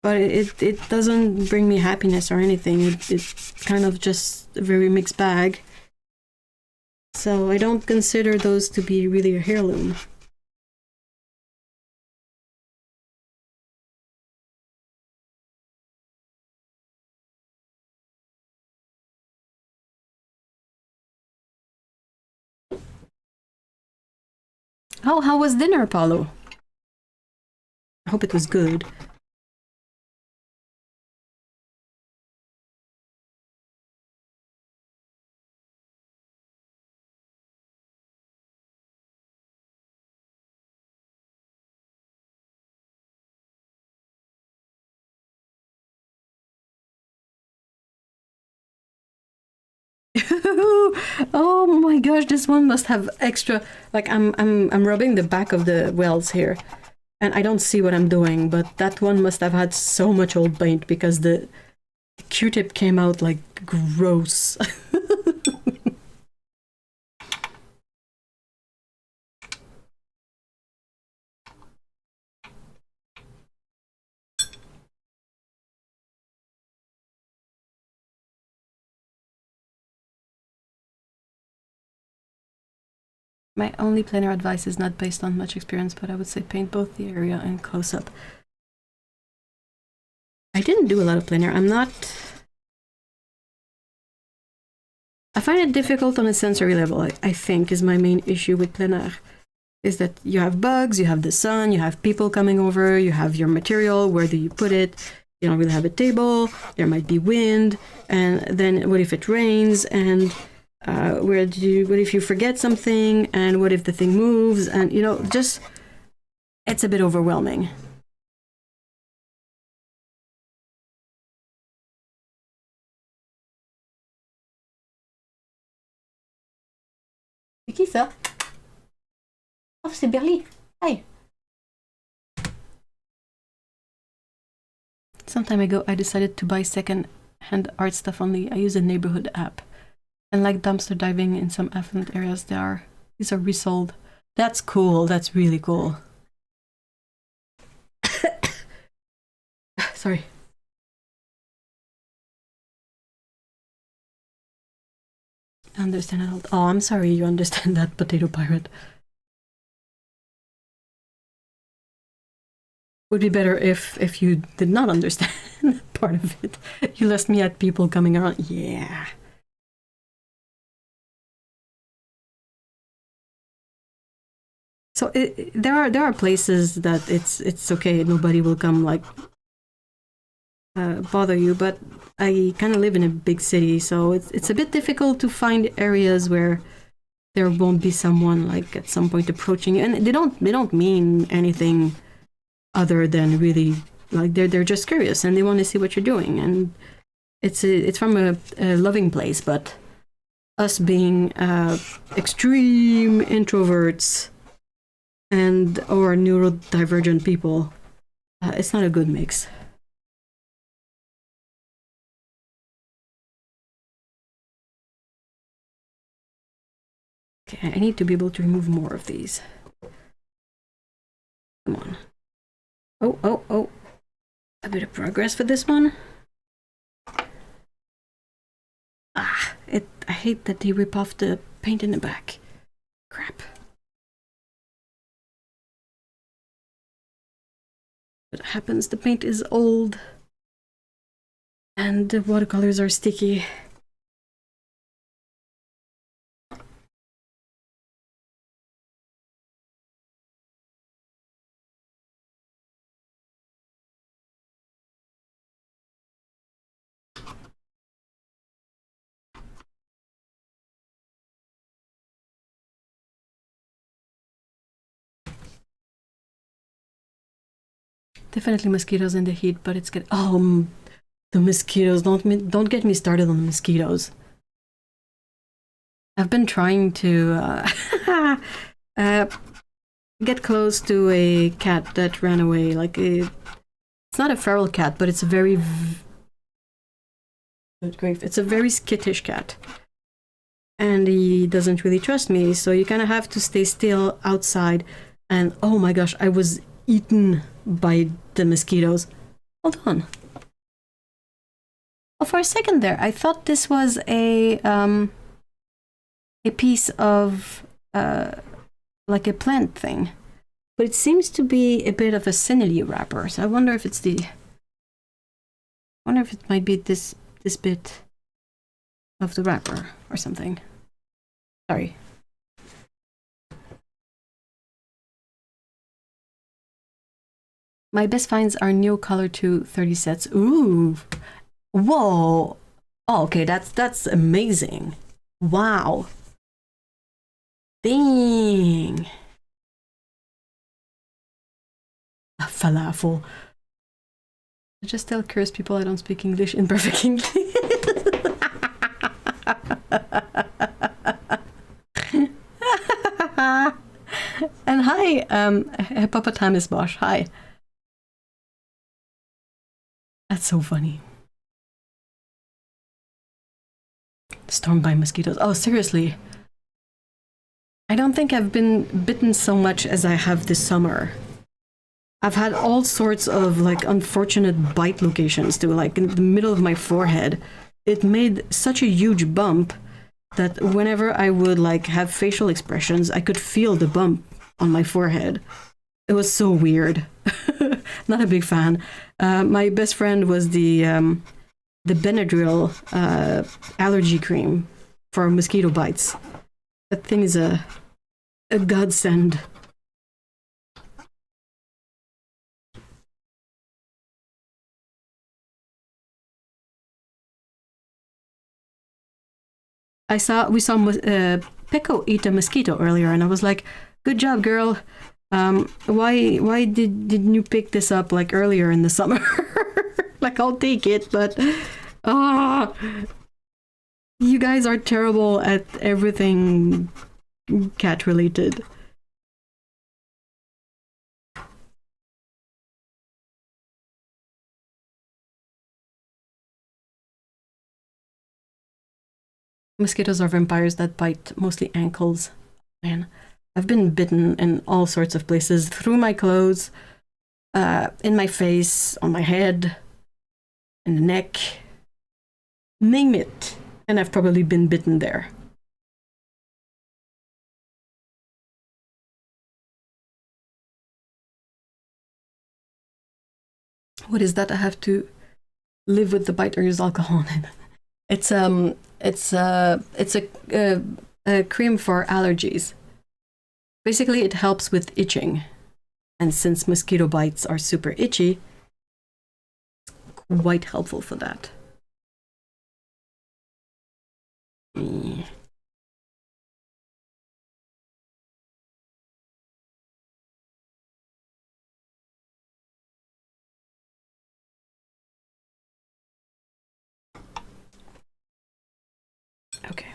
but it doesn't bring me happiness or anything. It's kind of just a very mixed bag. So I don't consider those to be really a heirloom. Oh, how was dinner, Apollo? I hope it was good. Oh my gosh, this one must have extra. Like I'm rubbing the back of the wells here, and I don't see what I'm doing, but that one must have had so much old paint because the Q-tip came out like gross. My only planar advice is not based on much experience, but I would say paint both the area and close up. I didn't do a lot of planar. I find it difficult on a sensory level, I think, is my main issue with plein is that you have bugs, you have the sun, you have people coming over, you have your material, where do you put it? You don't really have a table, there might be wind, and then what if it rains, and what if you forget something, and what if the thing moves, and you know, just, it's a bit overwhelming. C'est qui ça? Oh, c'est Berly. Hi. Some time ago, I decided to buy second-hand art stuff only. I use a neighborhood app. And like dumpster diving in some affluent areas, these are resold. That's cool. That's really cool. Sorry. Understand it all. Oh, I'm sorry you understand that, Potato Pirate. Would be better if you did not understand part of it. You left me at people coming around. Yeah. So there are places that it's okay, nobody will come like bother you, but I kind of live in a big city, so it's a bit difficult to find areas where there won't be someone like at some point approaching you, and they don't mean anything other than really like they're just curious and they want to see what you're doing, and it's from a loving place. But us being extreme introverts and or neurodivergent people, it's not a good mix. Okay, I need to be able to remove more of these. Come on. Oh. A bit of progress for this one. I hate that they rip off the paint in the back. Crap. What happens, the paint is old and the watercolors are sticky. Definitely mosquitoes in the heat, but it's good. Oh, the mosquitoes! Don't get me started on the mosquitoes. I've been trying to get close to a cat that ran away. Like it's not a feral cat, but it's a very good grief. It's a very skittish cat, and he doesn't really trust me. So you kind of have to stay still outside. And oh my gosh, I was eaten by the mosquitoes. Hold on. Oh, for a second there, I thought this was a piece of like a plant thing, but it seems to be a bit of a senility wrapper. So I wonder if it's the. I wonder if it might be this bit of the wrapper or something. Sorry. My best finds are Neo Color 2 30 sets. Ooh. Whoa. Oh, okay, that's amazing. Wow. Dang. A falafel. I just tell curious people I don't speak English in perfect English. And hi, Hippopotamus Bosch. Hi. That's so funny. Stormed by mosquitoes. Oh, seriously. I don't think I've been bitten so much as I have this summer. I've had all sorts of like unfortunate bite locations too, like in the middle of my forehead. It made such a huge bump that whenever I would like have facial expressions, I could feel the bump on my forehead. It was so weird. Not a big fan. My best friend was the Benadryl allergy cream for mosquito bites. That thing is a godsend. We saw Peko eat a mosquito earlier, and I was like, "Good job, girl. Why didn't you pick this up like earlier in the summer?" Like, I'll take it, but you guys are terrible at everything cat related. Mosquitoes are vampires that bite mostly ankles. Man, I've been bitten in all sorts of places, through my clothes, in my face, on my head, in the neck. Name it, and I've probably been bitten there. What is that? I have to live with the bite or use alcohol on it. It's a cream for allergies. Basically, it helps with itching. And since mosquito bites are super itchy, it's quite helpful for that. Okay.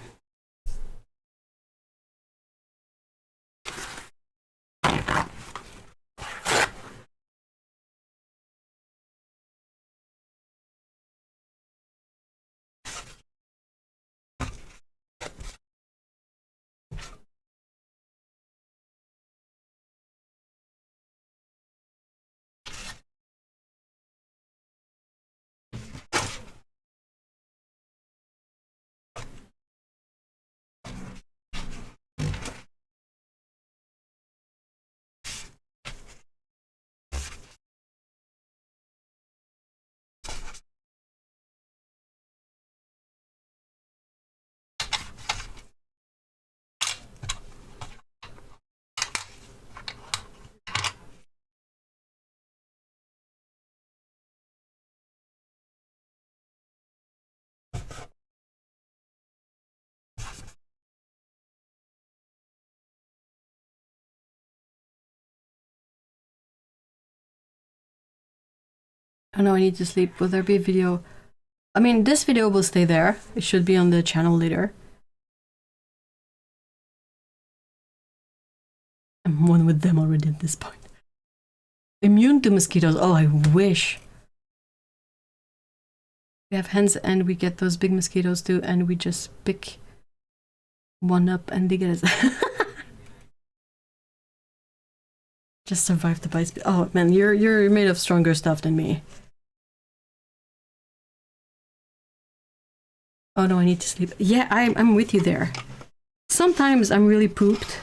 Oh no, I need to sleep. Will there be a video? I mean, this video will stay there. It should be on the channel later. I'm one with them already at this point. Immune to mosquitoes. Oh, I wish. We have hens and we get those big mosquitoes too, and we just pick one up and they get us. Just survive the bites. Oh man, you're made of stronger stuff than me. Oh no, I need to sleep. Yeah, I'm with you there. Sometimes I'm really pooped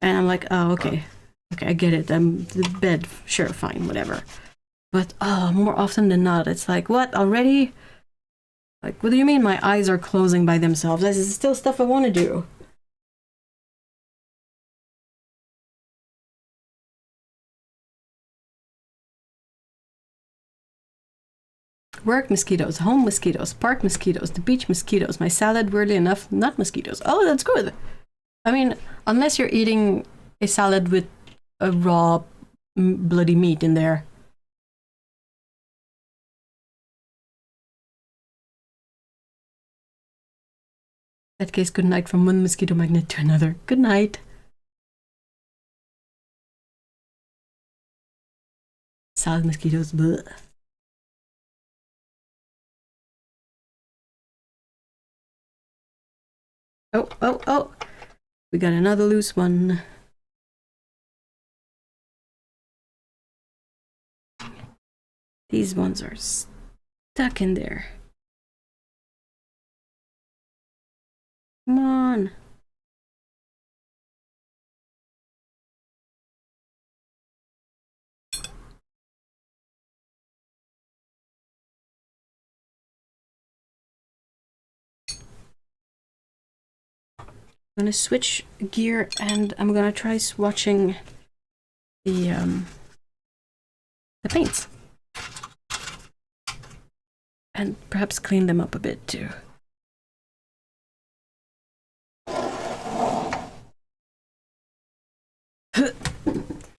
and I'm like, oh, okay. Okay, I get it. I'm the bed. Sure, fine, whatever. But more often than not, it's like, what, already? Like, what do you mean my eyes are closing by themselves? This is still stuff I want to do. Work mosquitoes, home mosquitoes, park mosquitoes, the beach mosquitoes, my salad, weirdly enough, not mosquitoes. Oh, that's good. I mean, unless you're eating a salad with a raw bloody meat in there. In that case, good night from one mosquito magnet to another. Good night. Salad mosquitoes, bleh. Oh, oh, oh. We got another loose one. These ones are stuck in there. Come on. I'm gonna switch gear and I'm gonna try swatching the paints. And perhaps clean them up a bit too.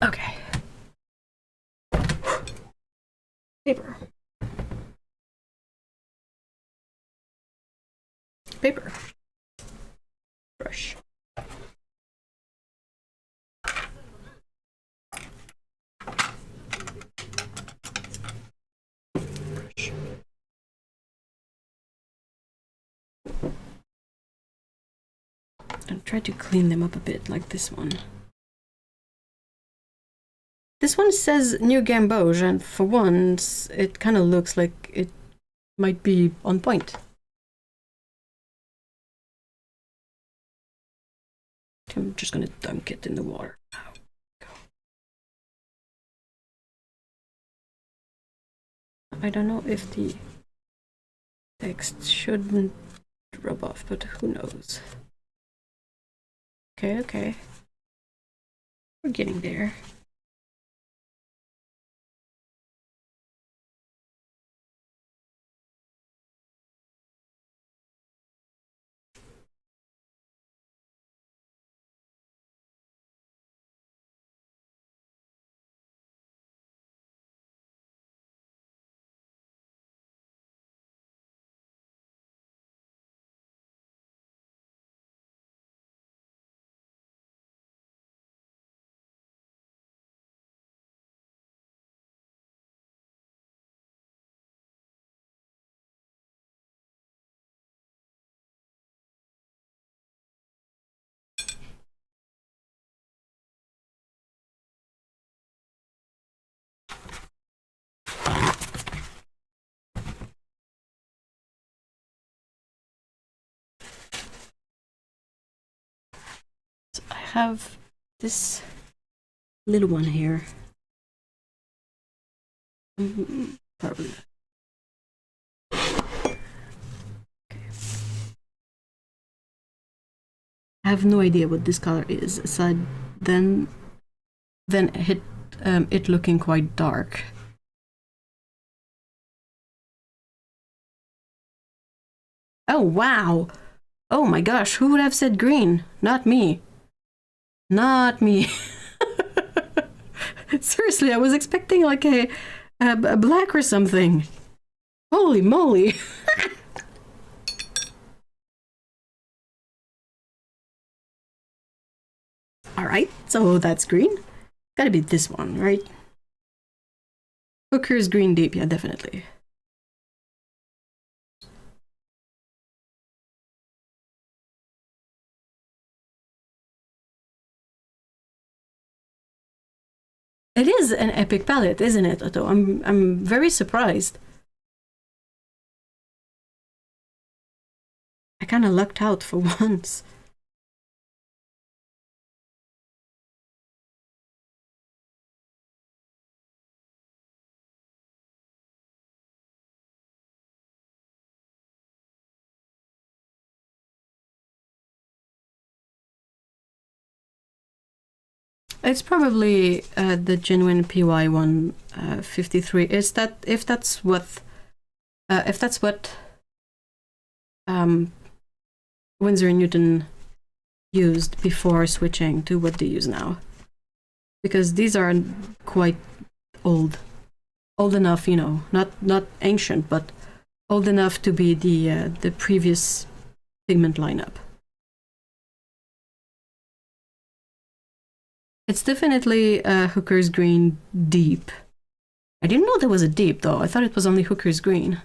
Okay. Paper. Paper. Brush. Brush. And try to clean them up a bit, like this one. This one says New Gamboge, and for once, it kind of looks like it might be on point. I'm just gonna dunk it in the water. I don't know if the text shouldn't rub off, but who knows? Okay, okay. We're getting there. I have this little one here. Probably. Okay. I have no idea what this color is, aside then it looking quite dark. Oh wow! Oh my gosh, who would have said green? Not me. Not me. Seriously, I was expecting like a black or something. Holy moly. Alright, so that's green. Gotta be this one, right? Hooker's green deep, yeah, definitely. It is an epic palette, isn't it, Otto? I'm very surprised. I kind of lucked out for once. It's probably the genuine PY 153. Is that if that's what Winsor & Newton used before switching to what they use now? Because these are quite old enough, you know, not ancient, but old enough to be the previous pigment lineup. It's definitely Hooker's green deep. I didn't know there was a deep though. I thought it was only Hooker's green.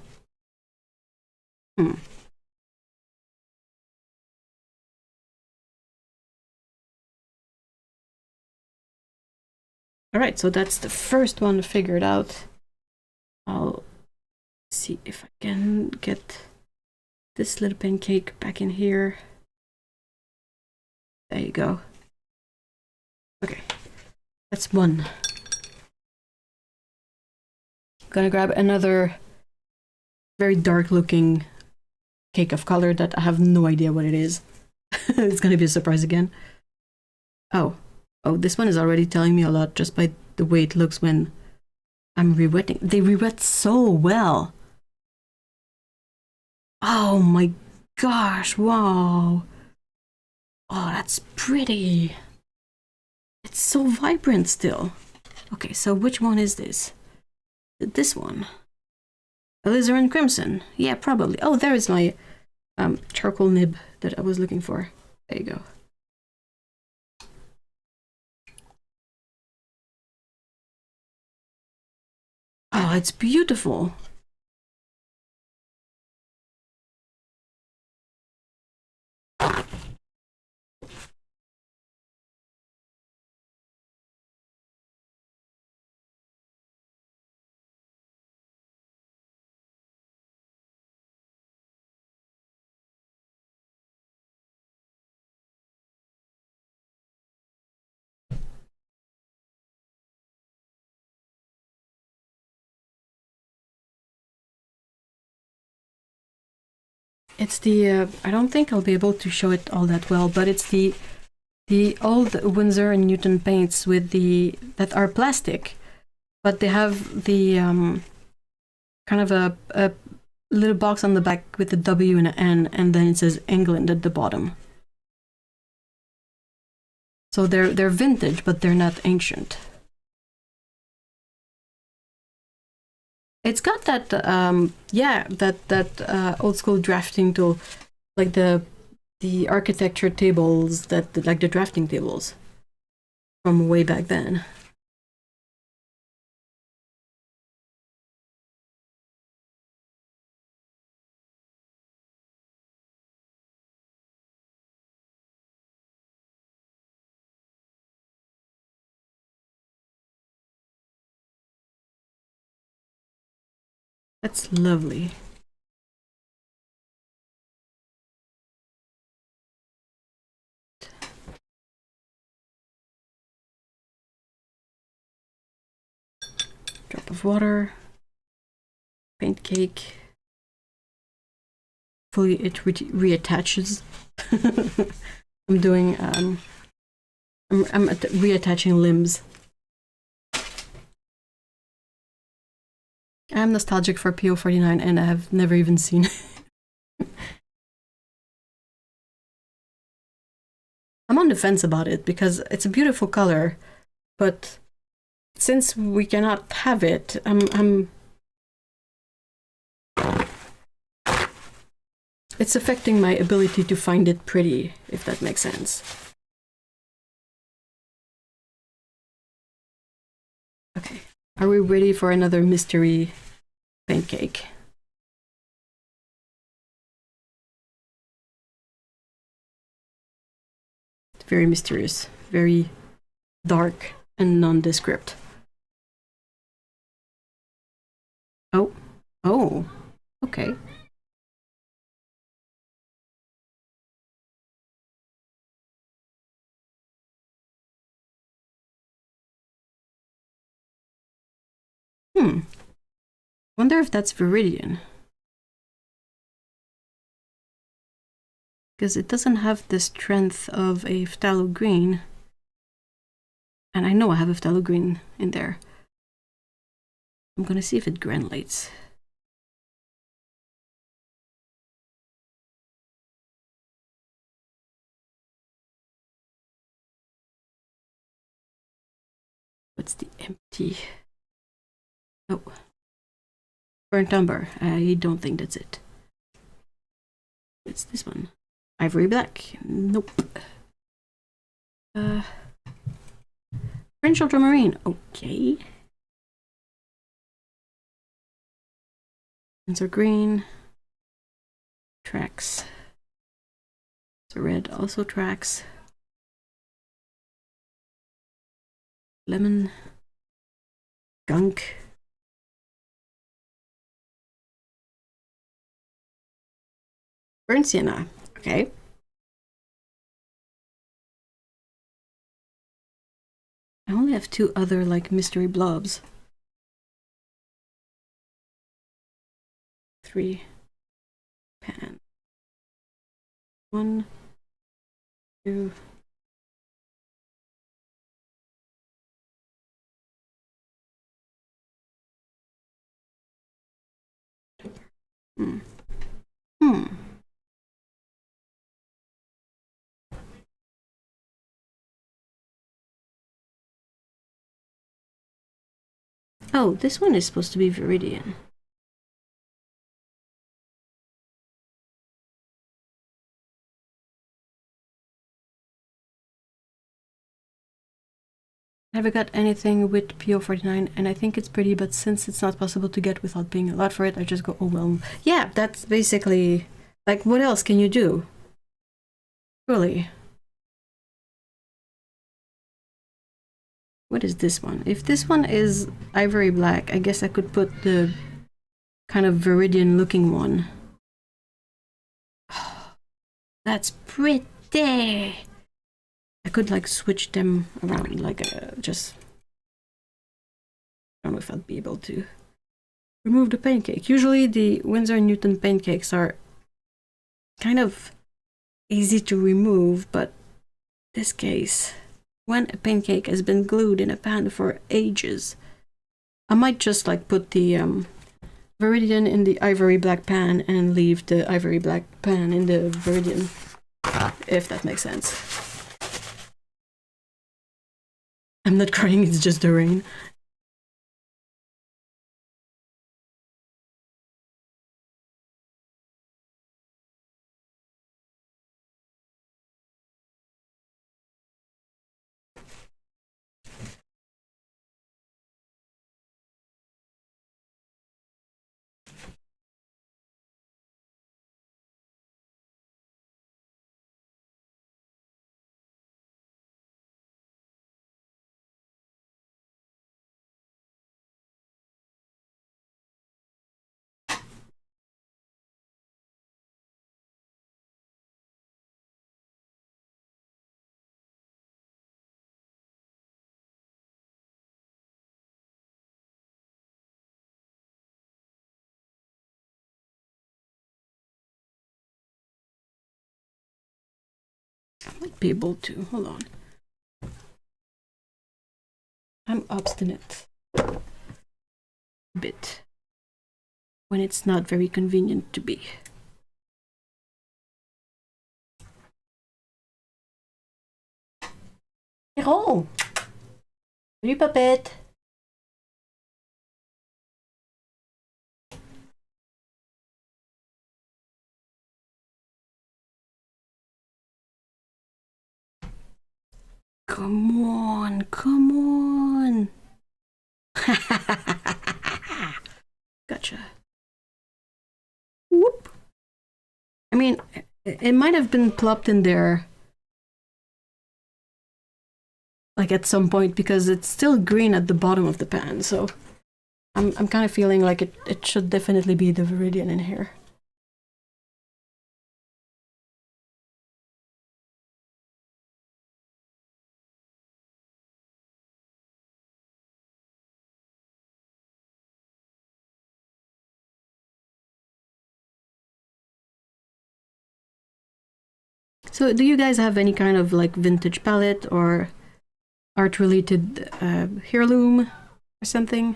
Alright, so that's the first one figured out. I'll see if I can get this little pancake back in here. There you go. Okay, that's one. Gonna grab another very dark looking cake of color that I have no idea what it is. It's gonna be a surprise again. Oh, this one is already telling me a lot just by the way it looks when I'm re-wetting. They re-wet so well. Oh my gosh, wow. Oh, that's pretty. It's so vibrant still. Okay, so which one is this? This one. Alizarin Crimson. Yeah, probably. Oh, there is my charcoal nib that I was looking for. There you go. Oh, it's beautiful. It's the, I don't think I'll be able to show it all that well, but it's the the old Winsor and Newton paints with that are plastic, but they have the kind of a little box on the back with a W and an N, and then it says England at the bottom. So they're vintage, but they're not ancient. It's got that that old school drafting tool, like the architecture tables like the drafting tables from way back then. That's lovely. Drop of water, paint cake. Hopefully it reattaches. I'm doing I'm reattaching limbs. I'm nostalgic for PO49 and I have never even seen it. I'm on the fence about it because it's a beautiful color, but since we cannot have it, it's affecting my ability to find it pretty, if that makes sense. Okay, are we ready for another mystery paint cake? It's very mysterious, very dark and nondescript. Oh, okay. Wonder if that's Viridian. Because it doesn't have the strength of a phthalo green. And I know I have a phthalo green in there. I'm gonna see if it granulates. What's the empty? Oh. Burnt umber. I don't think that's it. It's this one. Ivory black. Nope. French ultramarine. Okay. Winsor green. Tracks. So red also tracks. Lemon. Gunk. Burnt sienna. Okay. I only have two other like mystery blobs. 3 pan. 1, 2. Oh, this one is supposed to be Viridian. Never got anything with PO49, and I think it's pretty, but since it's not possible to get without paying a lot for it, I just go, oh well. Yeah, that's basically, like, what else can you do? Really? What is this one? If this one is ivory black, I guess I could put the kind of Viridian looking one. That's pretty! I could like switch them around, like just... I don't know if I'd be able to remove the pancake. Usually the Winsor & Newton pancakes are kind of easy to remove, but this case, when a pancake has been glued in a pan for ages, I might just like put the Viridian in the ivory black pan and leave the ivory black pan in the Viridian, if that makes sense. I'm not crying, it's just the rain. I might be able to, hold on. I'm obstinate a bit when it's not very convenient to be. Hero! Salut Papette! Come on, come on! Gotcha. Whoop! I mean, it might have been plopped in there like at some point because it's still green at the bottom of the pan, so I'm kind of feeling like it should definitely be the Viridian in here. So do you guys have any kind of like vintage palette or art related heirloom or something?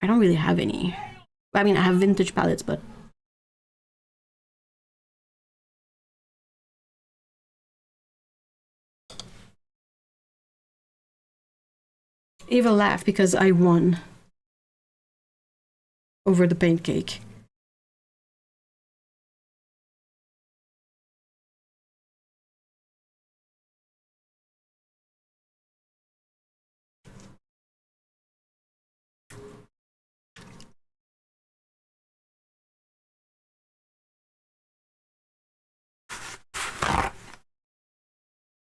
I don't really have any. I mean, I have vintage palettes, but Eva laughed because I won over the pancake.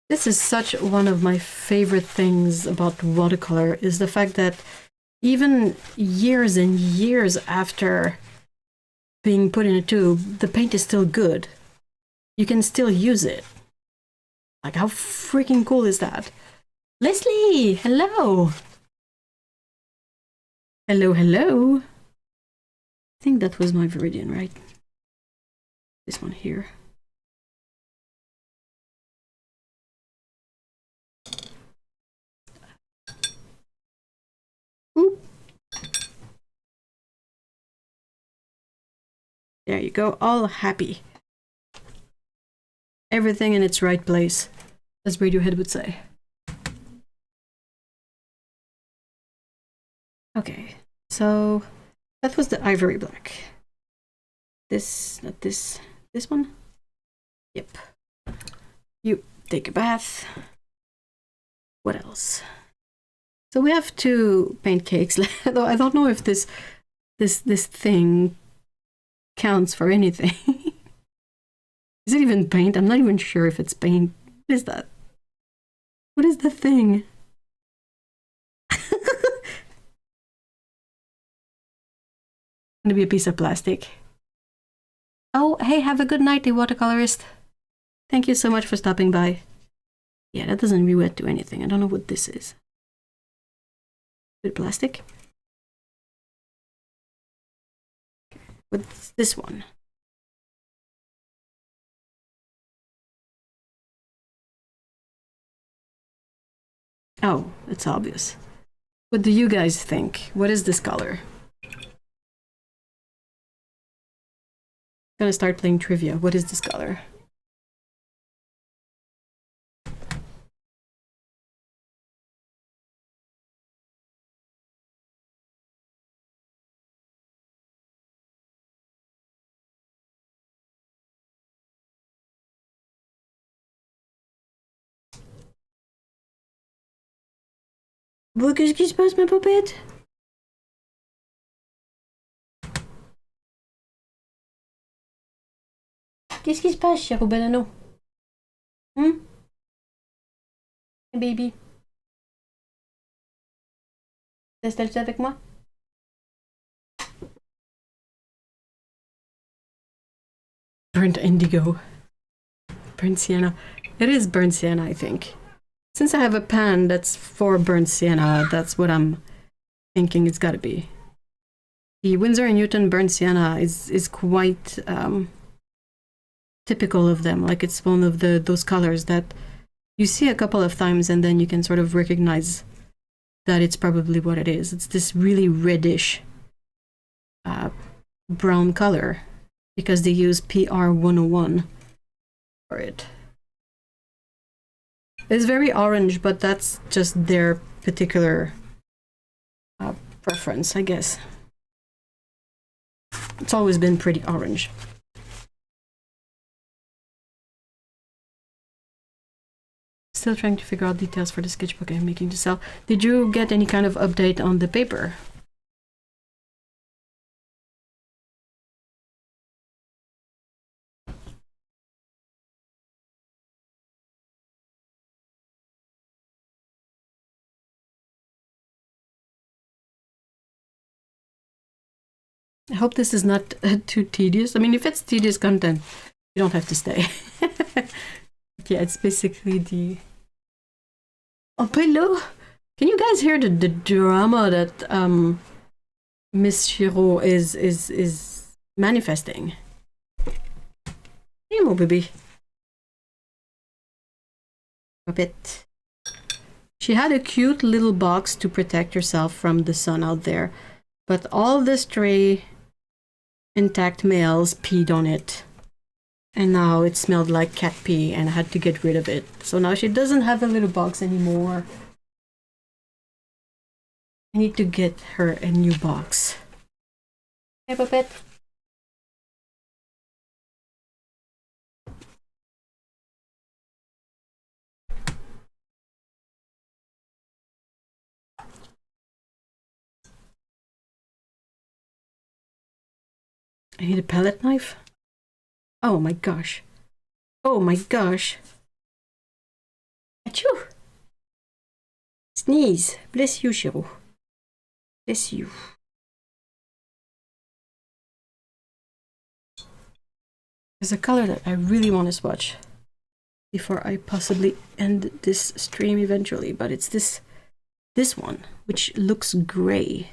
This is such one of my favorite things about watercolor is the fact that even years and years after being put in a tube, the paint is still good. You can still use it. Like, how freaking cool is that? Leslie, hello. Hello, hello. I think that was my Viridian, right? This one here. Oop. There you go, all happy. Everything in its right place, as Radiohead would say. Okay, so that was the ivory black. This, not this, this one? Yep. You take a bath. What else? So we have two pancakes, though I don't know if this thing counts for anything. Is it even paint? I'm not even sure if it's paint. What is that? What is the thing? Gonna be a piece of plastic. Oh, hey, have a good night, the watercolorist. Thank you so much for stopping by. Yeah, that doesn't re-wet to anything. I don't know what this is. With plastic? What's this one? Oh, it's obvious. What do you guys think? What is this color? I'm gonna start playing trivia. What is this color? Bon, qu'est-ce qui se passe, ma popette? Qu'est-ce qui se passe, cher banano? Hey, baby. T'installes-tu avec moi? Burnt indigo. Burnt sienna. It is burnt sienna, I think. Since I have a pan that's for burnt sienna, that's what I'm thinking it's gotta be. The Winsor & Newton burnt sienna is quite typical of them. Like, it's one of those colors that you see a couple of times and then you can sort of recognize that it's probably what it is. It's this really reddish brown color because they use PR101 for it. It's very orange, but that's just their particular preference, I guess. It's always been pretty orange. Still trying to figure out details for the sketchbook I'm making to sell. Did you get any kind of update on the paper? I hope this is not too tedious. I mean, if it's tedious content, you don't have to stay. Yeah, it's basically the... Oh, hello! Can you guys hear the drama that Miss Shiro is manifesting? Hey, mon baby. Puppet. She had a cute little box to protect herself from the sun out there, but all the stray intact males peed on it. And now it smelled like cat pee and I had to get rid of it. So now she doesn't have a little box anymore. I need to get her a new box. Hey, Puppet. I need a palette knife. Oh my gosh. Oh my gosh. Achoo! Sneeze. Bless you, Shiro. Bless you. There's a color that I really want to swatch before I possibly end this stream eventually, but it's this one, which looks gray.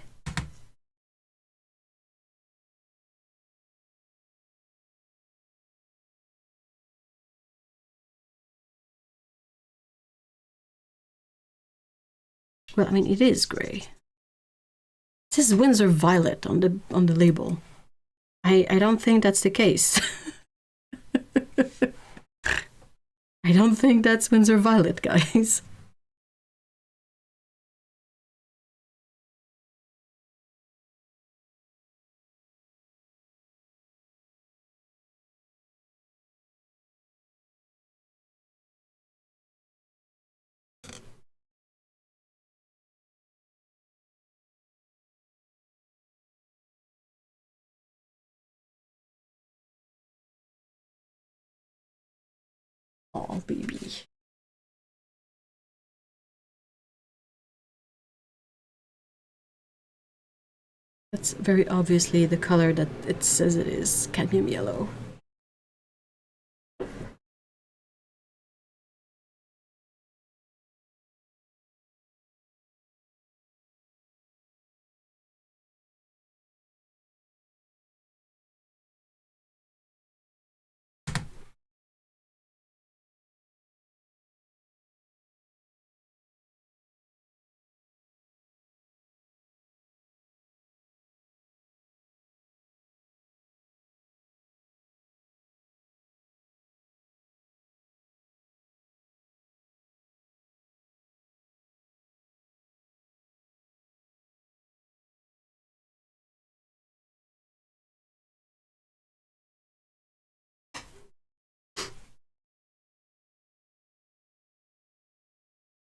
Well, I mean, it is gray. It says Windsor Violet on the label. I don't think that's the case. I don't think that's Windsor Violet, guys. Oh, baby. That's very obviously the color that it says it is, cadmium yellow.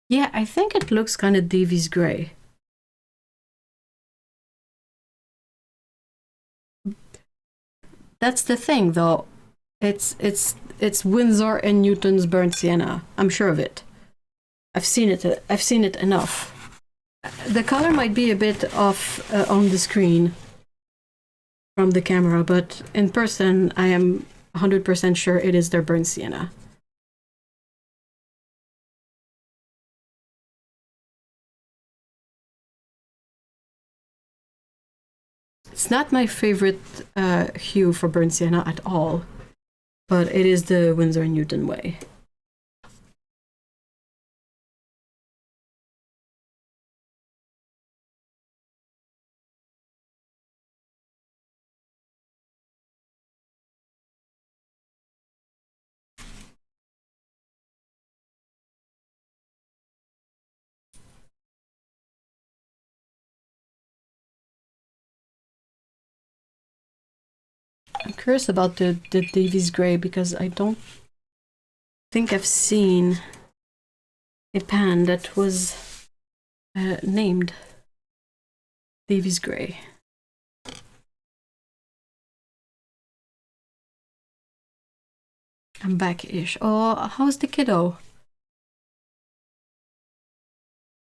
Yeah, I think it looks kind of Davies gray. That's the thing, though. It's Winsor and Newton's burnt sienna. I'm sure of it. I've seen it. I've seen it enough. The color might be a bit off on the screen from the camera, but in person, I am 100% sure it is their burnt sienna. It's not my favorite hue for burnt sienna at all, but it is the Winsor and Newton way. I'm curious about the Davies gray because I don't think I've seen a pan that was named Davies gray. I'm back-ish. Oh, how's the kiddo?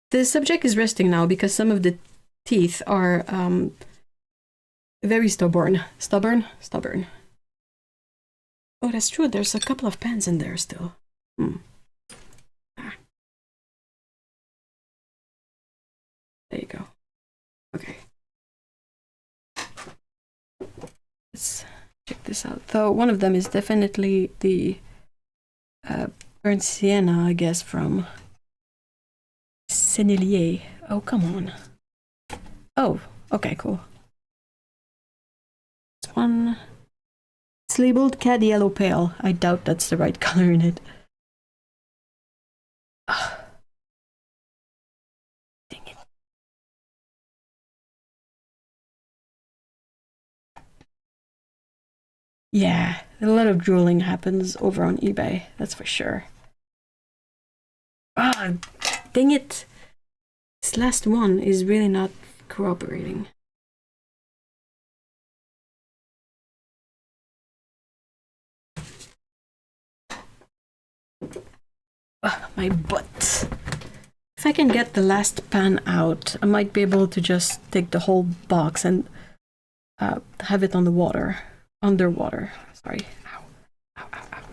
The subject is resting now because some of the teeth are very stubborn. Stubborn? Stubborn. Oh, that's true. There's a couple of pans in there still. Ah. There you go. Okay. Let's check this out. Though one of them is definitely the burnt sienna, I guess, from Sennelier. Oh, come on. Oh, okay, cool. This one. It's labeled Cad Yellow Pale. I doubt that's the right color in it. Ugh. Dang it. Yeah, a lot of drooling happens over on eBay, that's for sure. Ah, dang it. This last one is really not cooperating. My butt. If I can get the last pan out, I might be able to just take the whole box and have it on the water. Underwater. Sorry. Ow. Ow, ow, ow.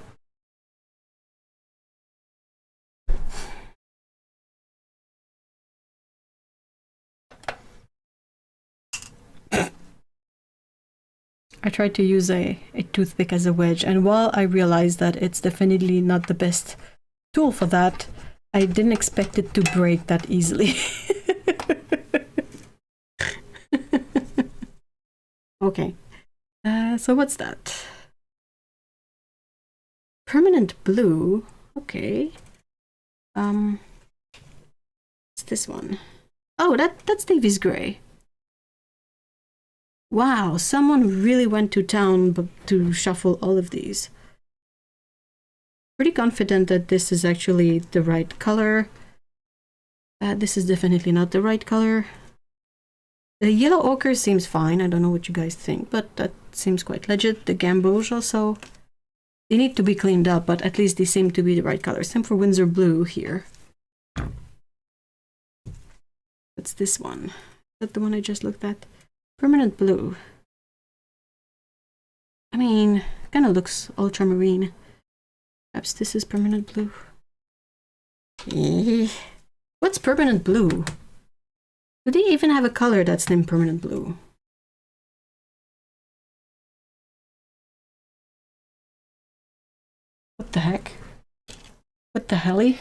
I tried to use a toothpick as a wedge, and while I realized that it's definitely not the best tool for that, I didn't expect it to break that easily. Okay. So what's that? Permanent blue. Okay. What's this one? Oh, that's Davies gray. Wow, someone really went to town to shuffle all of these. Pretty confident that this is actually the right color. This is definitely not the right color. The yellow ochre seems fine. I don't know what you guys think, but that seems quite legit. The gamboge also. They need to be cleaned up, but at least they seem to be the right color. Same for Windsor blue here. What's this one? Is that the one I just looked at? Permanent blue. I mean, kind of looks ultramarine. Perhaps this is permanent blue. What's permanent blue? Do they even have a color that's named permanent blue? What the heck? What the helly?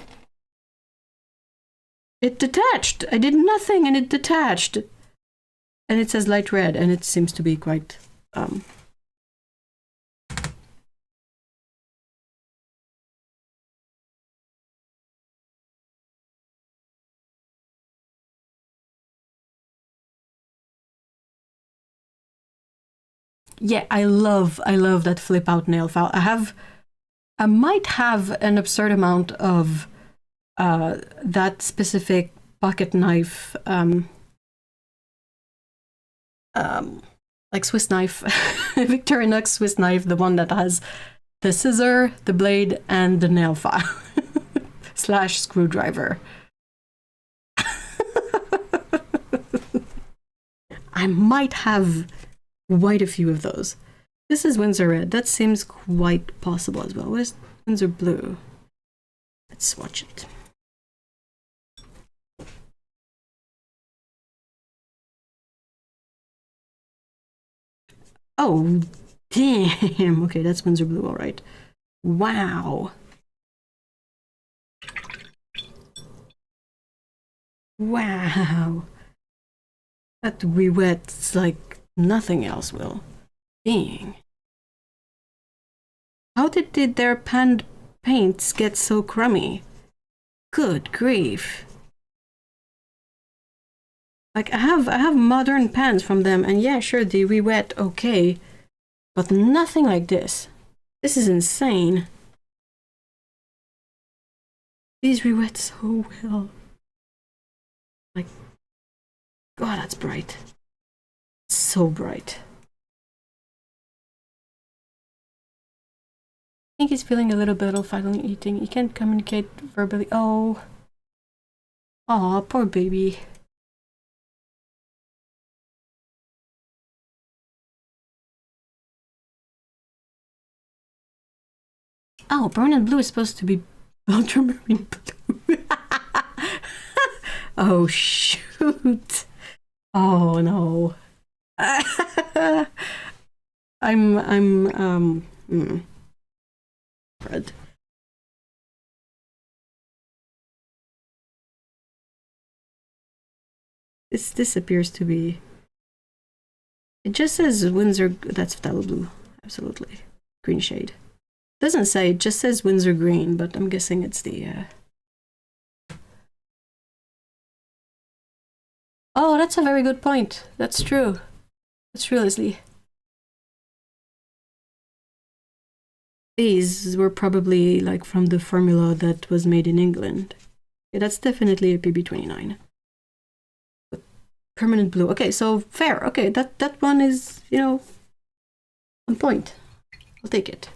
It detached! I did nothing and it detached! And it says light red, and it seems to be quite yeah, I love that flip out nail file. I might have an absurd amount of that specific pocket knife, like Swiss knife, Victorinox Swiss knife, the one that has the scissor, the blade, and the nail file / screwdriver. I might have quite a few of those. This is Windsor Red. That seems quite possible as well. What is Windsor Blue? Let's swatch it. Oh, damn. Okay, that's Windsor Blue, all right. Wow. Wow. That re-wets like nothing else will. Dang. How did their panned paints get so crummy? Good grief. Like I have modern pans from them, and yeah, sure, they re-wet okay, but nothing like this. This is insane. These re-wet so well. Like, God, that's bright. So bright. I think he's feeling a little bit of finally eating. He can't communicate verbally. Oh. Aw, poor baby. Oh, brown and blue is supposed to be ultramarine blue. Oh, shoot. Oh, no. Fred. This appears to be. It just says Windsor. That's phthalo blue. Absolutely. Green shade. Doesn't say, it just says Windsor green, but I'm guessing it's the. Oh, that's a very good point. That's true. That's true, Leslie. These were probably like from the formula that was made in England. Yeah, that's definitely a PB29. But permanent blue. Okay, so fair. Okay, that one is, you know, on point. I'll take it.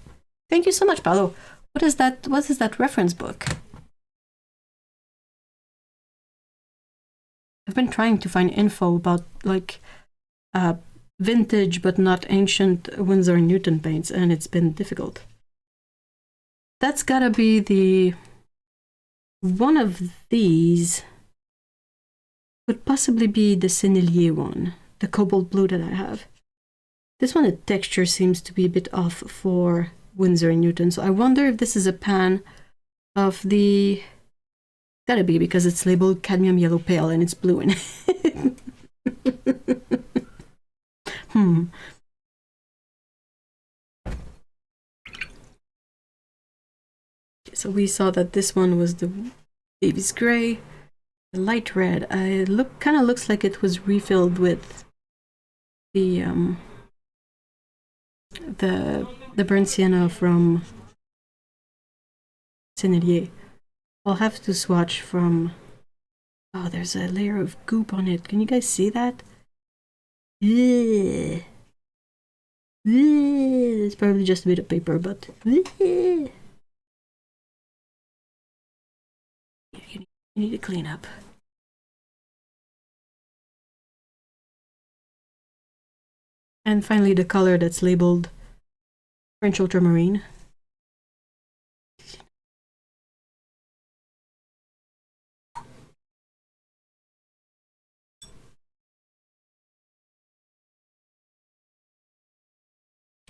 Thank you so much, Paolo. What is that? What is that reference book? I've been trying to find info about like vintage but not ancient Winsor and Newton paints, and it's been difficult. That's gotta be the one of these. Would possibly be the Sennelier one, the cobalt blue that I have. This one, the texture seems to be a bit off for Winsor and Newton, so I wonder if this is a pan of the. Gotta be, because it's labeled cadmium yellow pale and it's blue in it. So we saw that this one was the Davies Gray, the light red. It kind of looks like it was refilled with the burnt sienna from Sennelier. I'll have to swatch from. Oh, there's a layer of goop on it. Can you guys see that? Ugh. It's probably just a bit of paper, but. You need to clean up. And finally, the color that's labeled French ultramarine.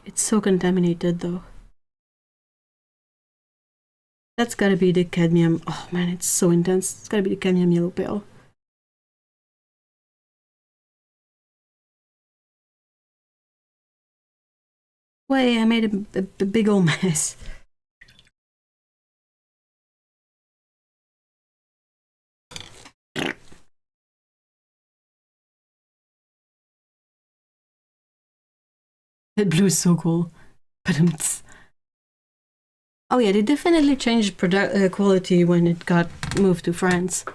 It's so contaminated, though. That's gotta be the cadmium. Oh man, it's so intense. It's gotta be the cadmium yellow pale. Wait, I made a big old mess. That blue is so cool. But Oh yeah, they definitely changed quality when it got moved to France.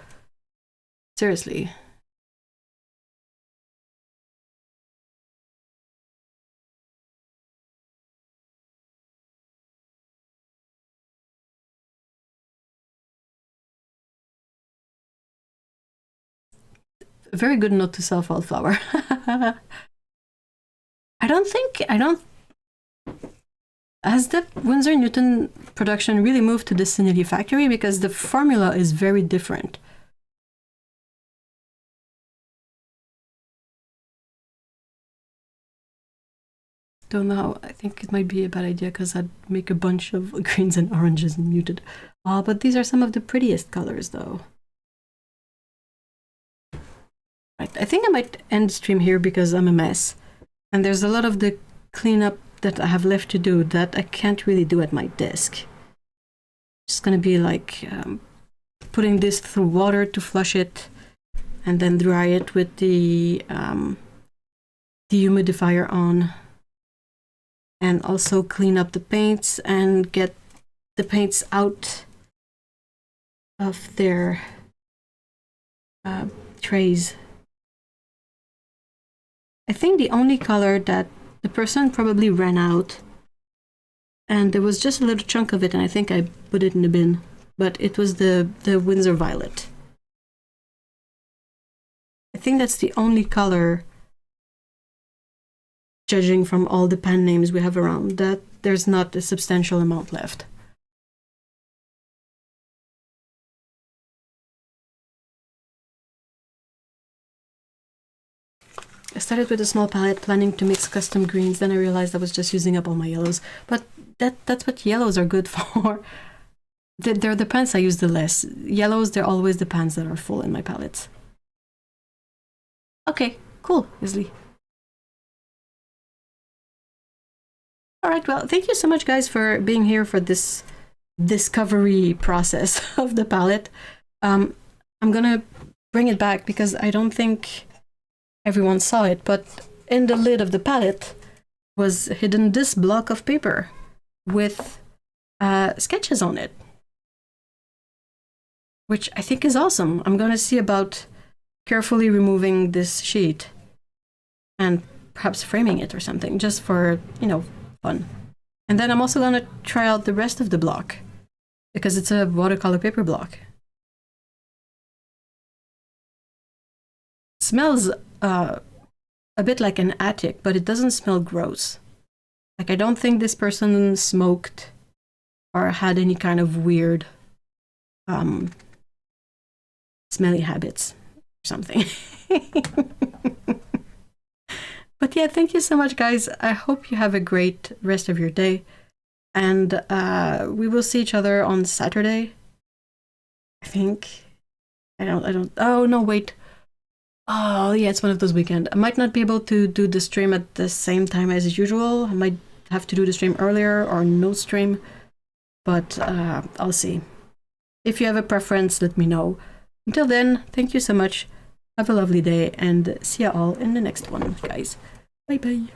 Seriously. A very good note to self, Wildflower. I don't. Has the Winsor Newton production really moved to the Cinity factory? Because the formula is very different. Don't know. I think it might be a bad idea because I'd make a bunch of greens and oranges and muted. But these are some of the prettiest colors, though. Right. I think I might end the stream here because I'm a mess. And there's a lot of the cleanup that I have left to do that I can't really do at my desk. It's gonna be like putting this through water to flush it and then dry it with the dehumidifier on. And also clean up the paints and get the paints out of their trays. I think the only color that the person probably ran out, and there was just a little chunk of it, and I think I put it in the bin, but it was the Winsor Violet. I think that's the only color, judging from all the pen names we have around, that there's not a substantial amount left. I started with a small palette, planning to mix custom greens, then I realized I was just using up all my yellows. But that's what yellows are good for. They're the pans I use the less. Yellows, they're always the pans that are full in my palettes. Okay, cool, Isley. Alright, well, thank you so much, guys, for being here for this discovery process of the palette. I'm gonna bring it back because I don't think everyone saw it, but in the lid of the palette was hidden this block of paper with sketches on it, which I think is awesome. I'm gonna see about carefully removing this sheet and perhaps framing it or something, just for, you know, fun. And then I'm also gonna try out the rest of the block because it's a watercolor paper block. It smells a bit like an attic, but it doesn't smell gross. Like, I don't think this person smoked or had any kind of weird smelly habits or something. But yeah, thank you so much, guys. I hope you have a great rest of your day. And we will see each other on Saturday, I think. I don't, oh no, wait. Oh yeah, it's one of those weekends. I might not be able to do the stream at the same time as usual. I might have to do the stream earlier or no stream, but I'll see. If you have a preference, let me know. Until then, thank you so much. Have a lovely day and see you all in the next one, guys. Bye bye.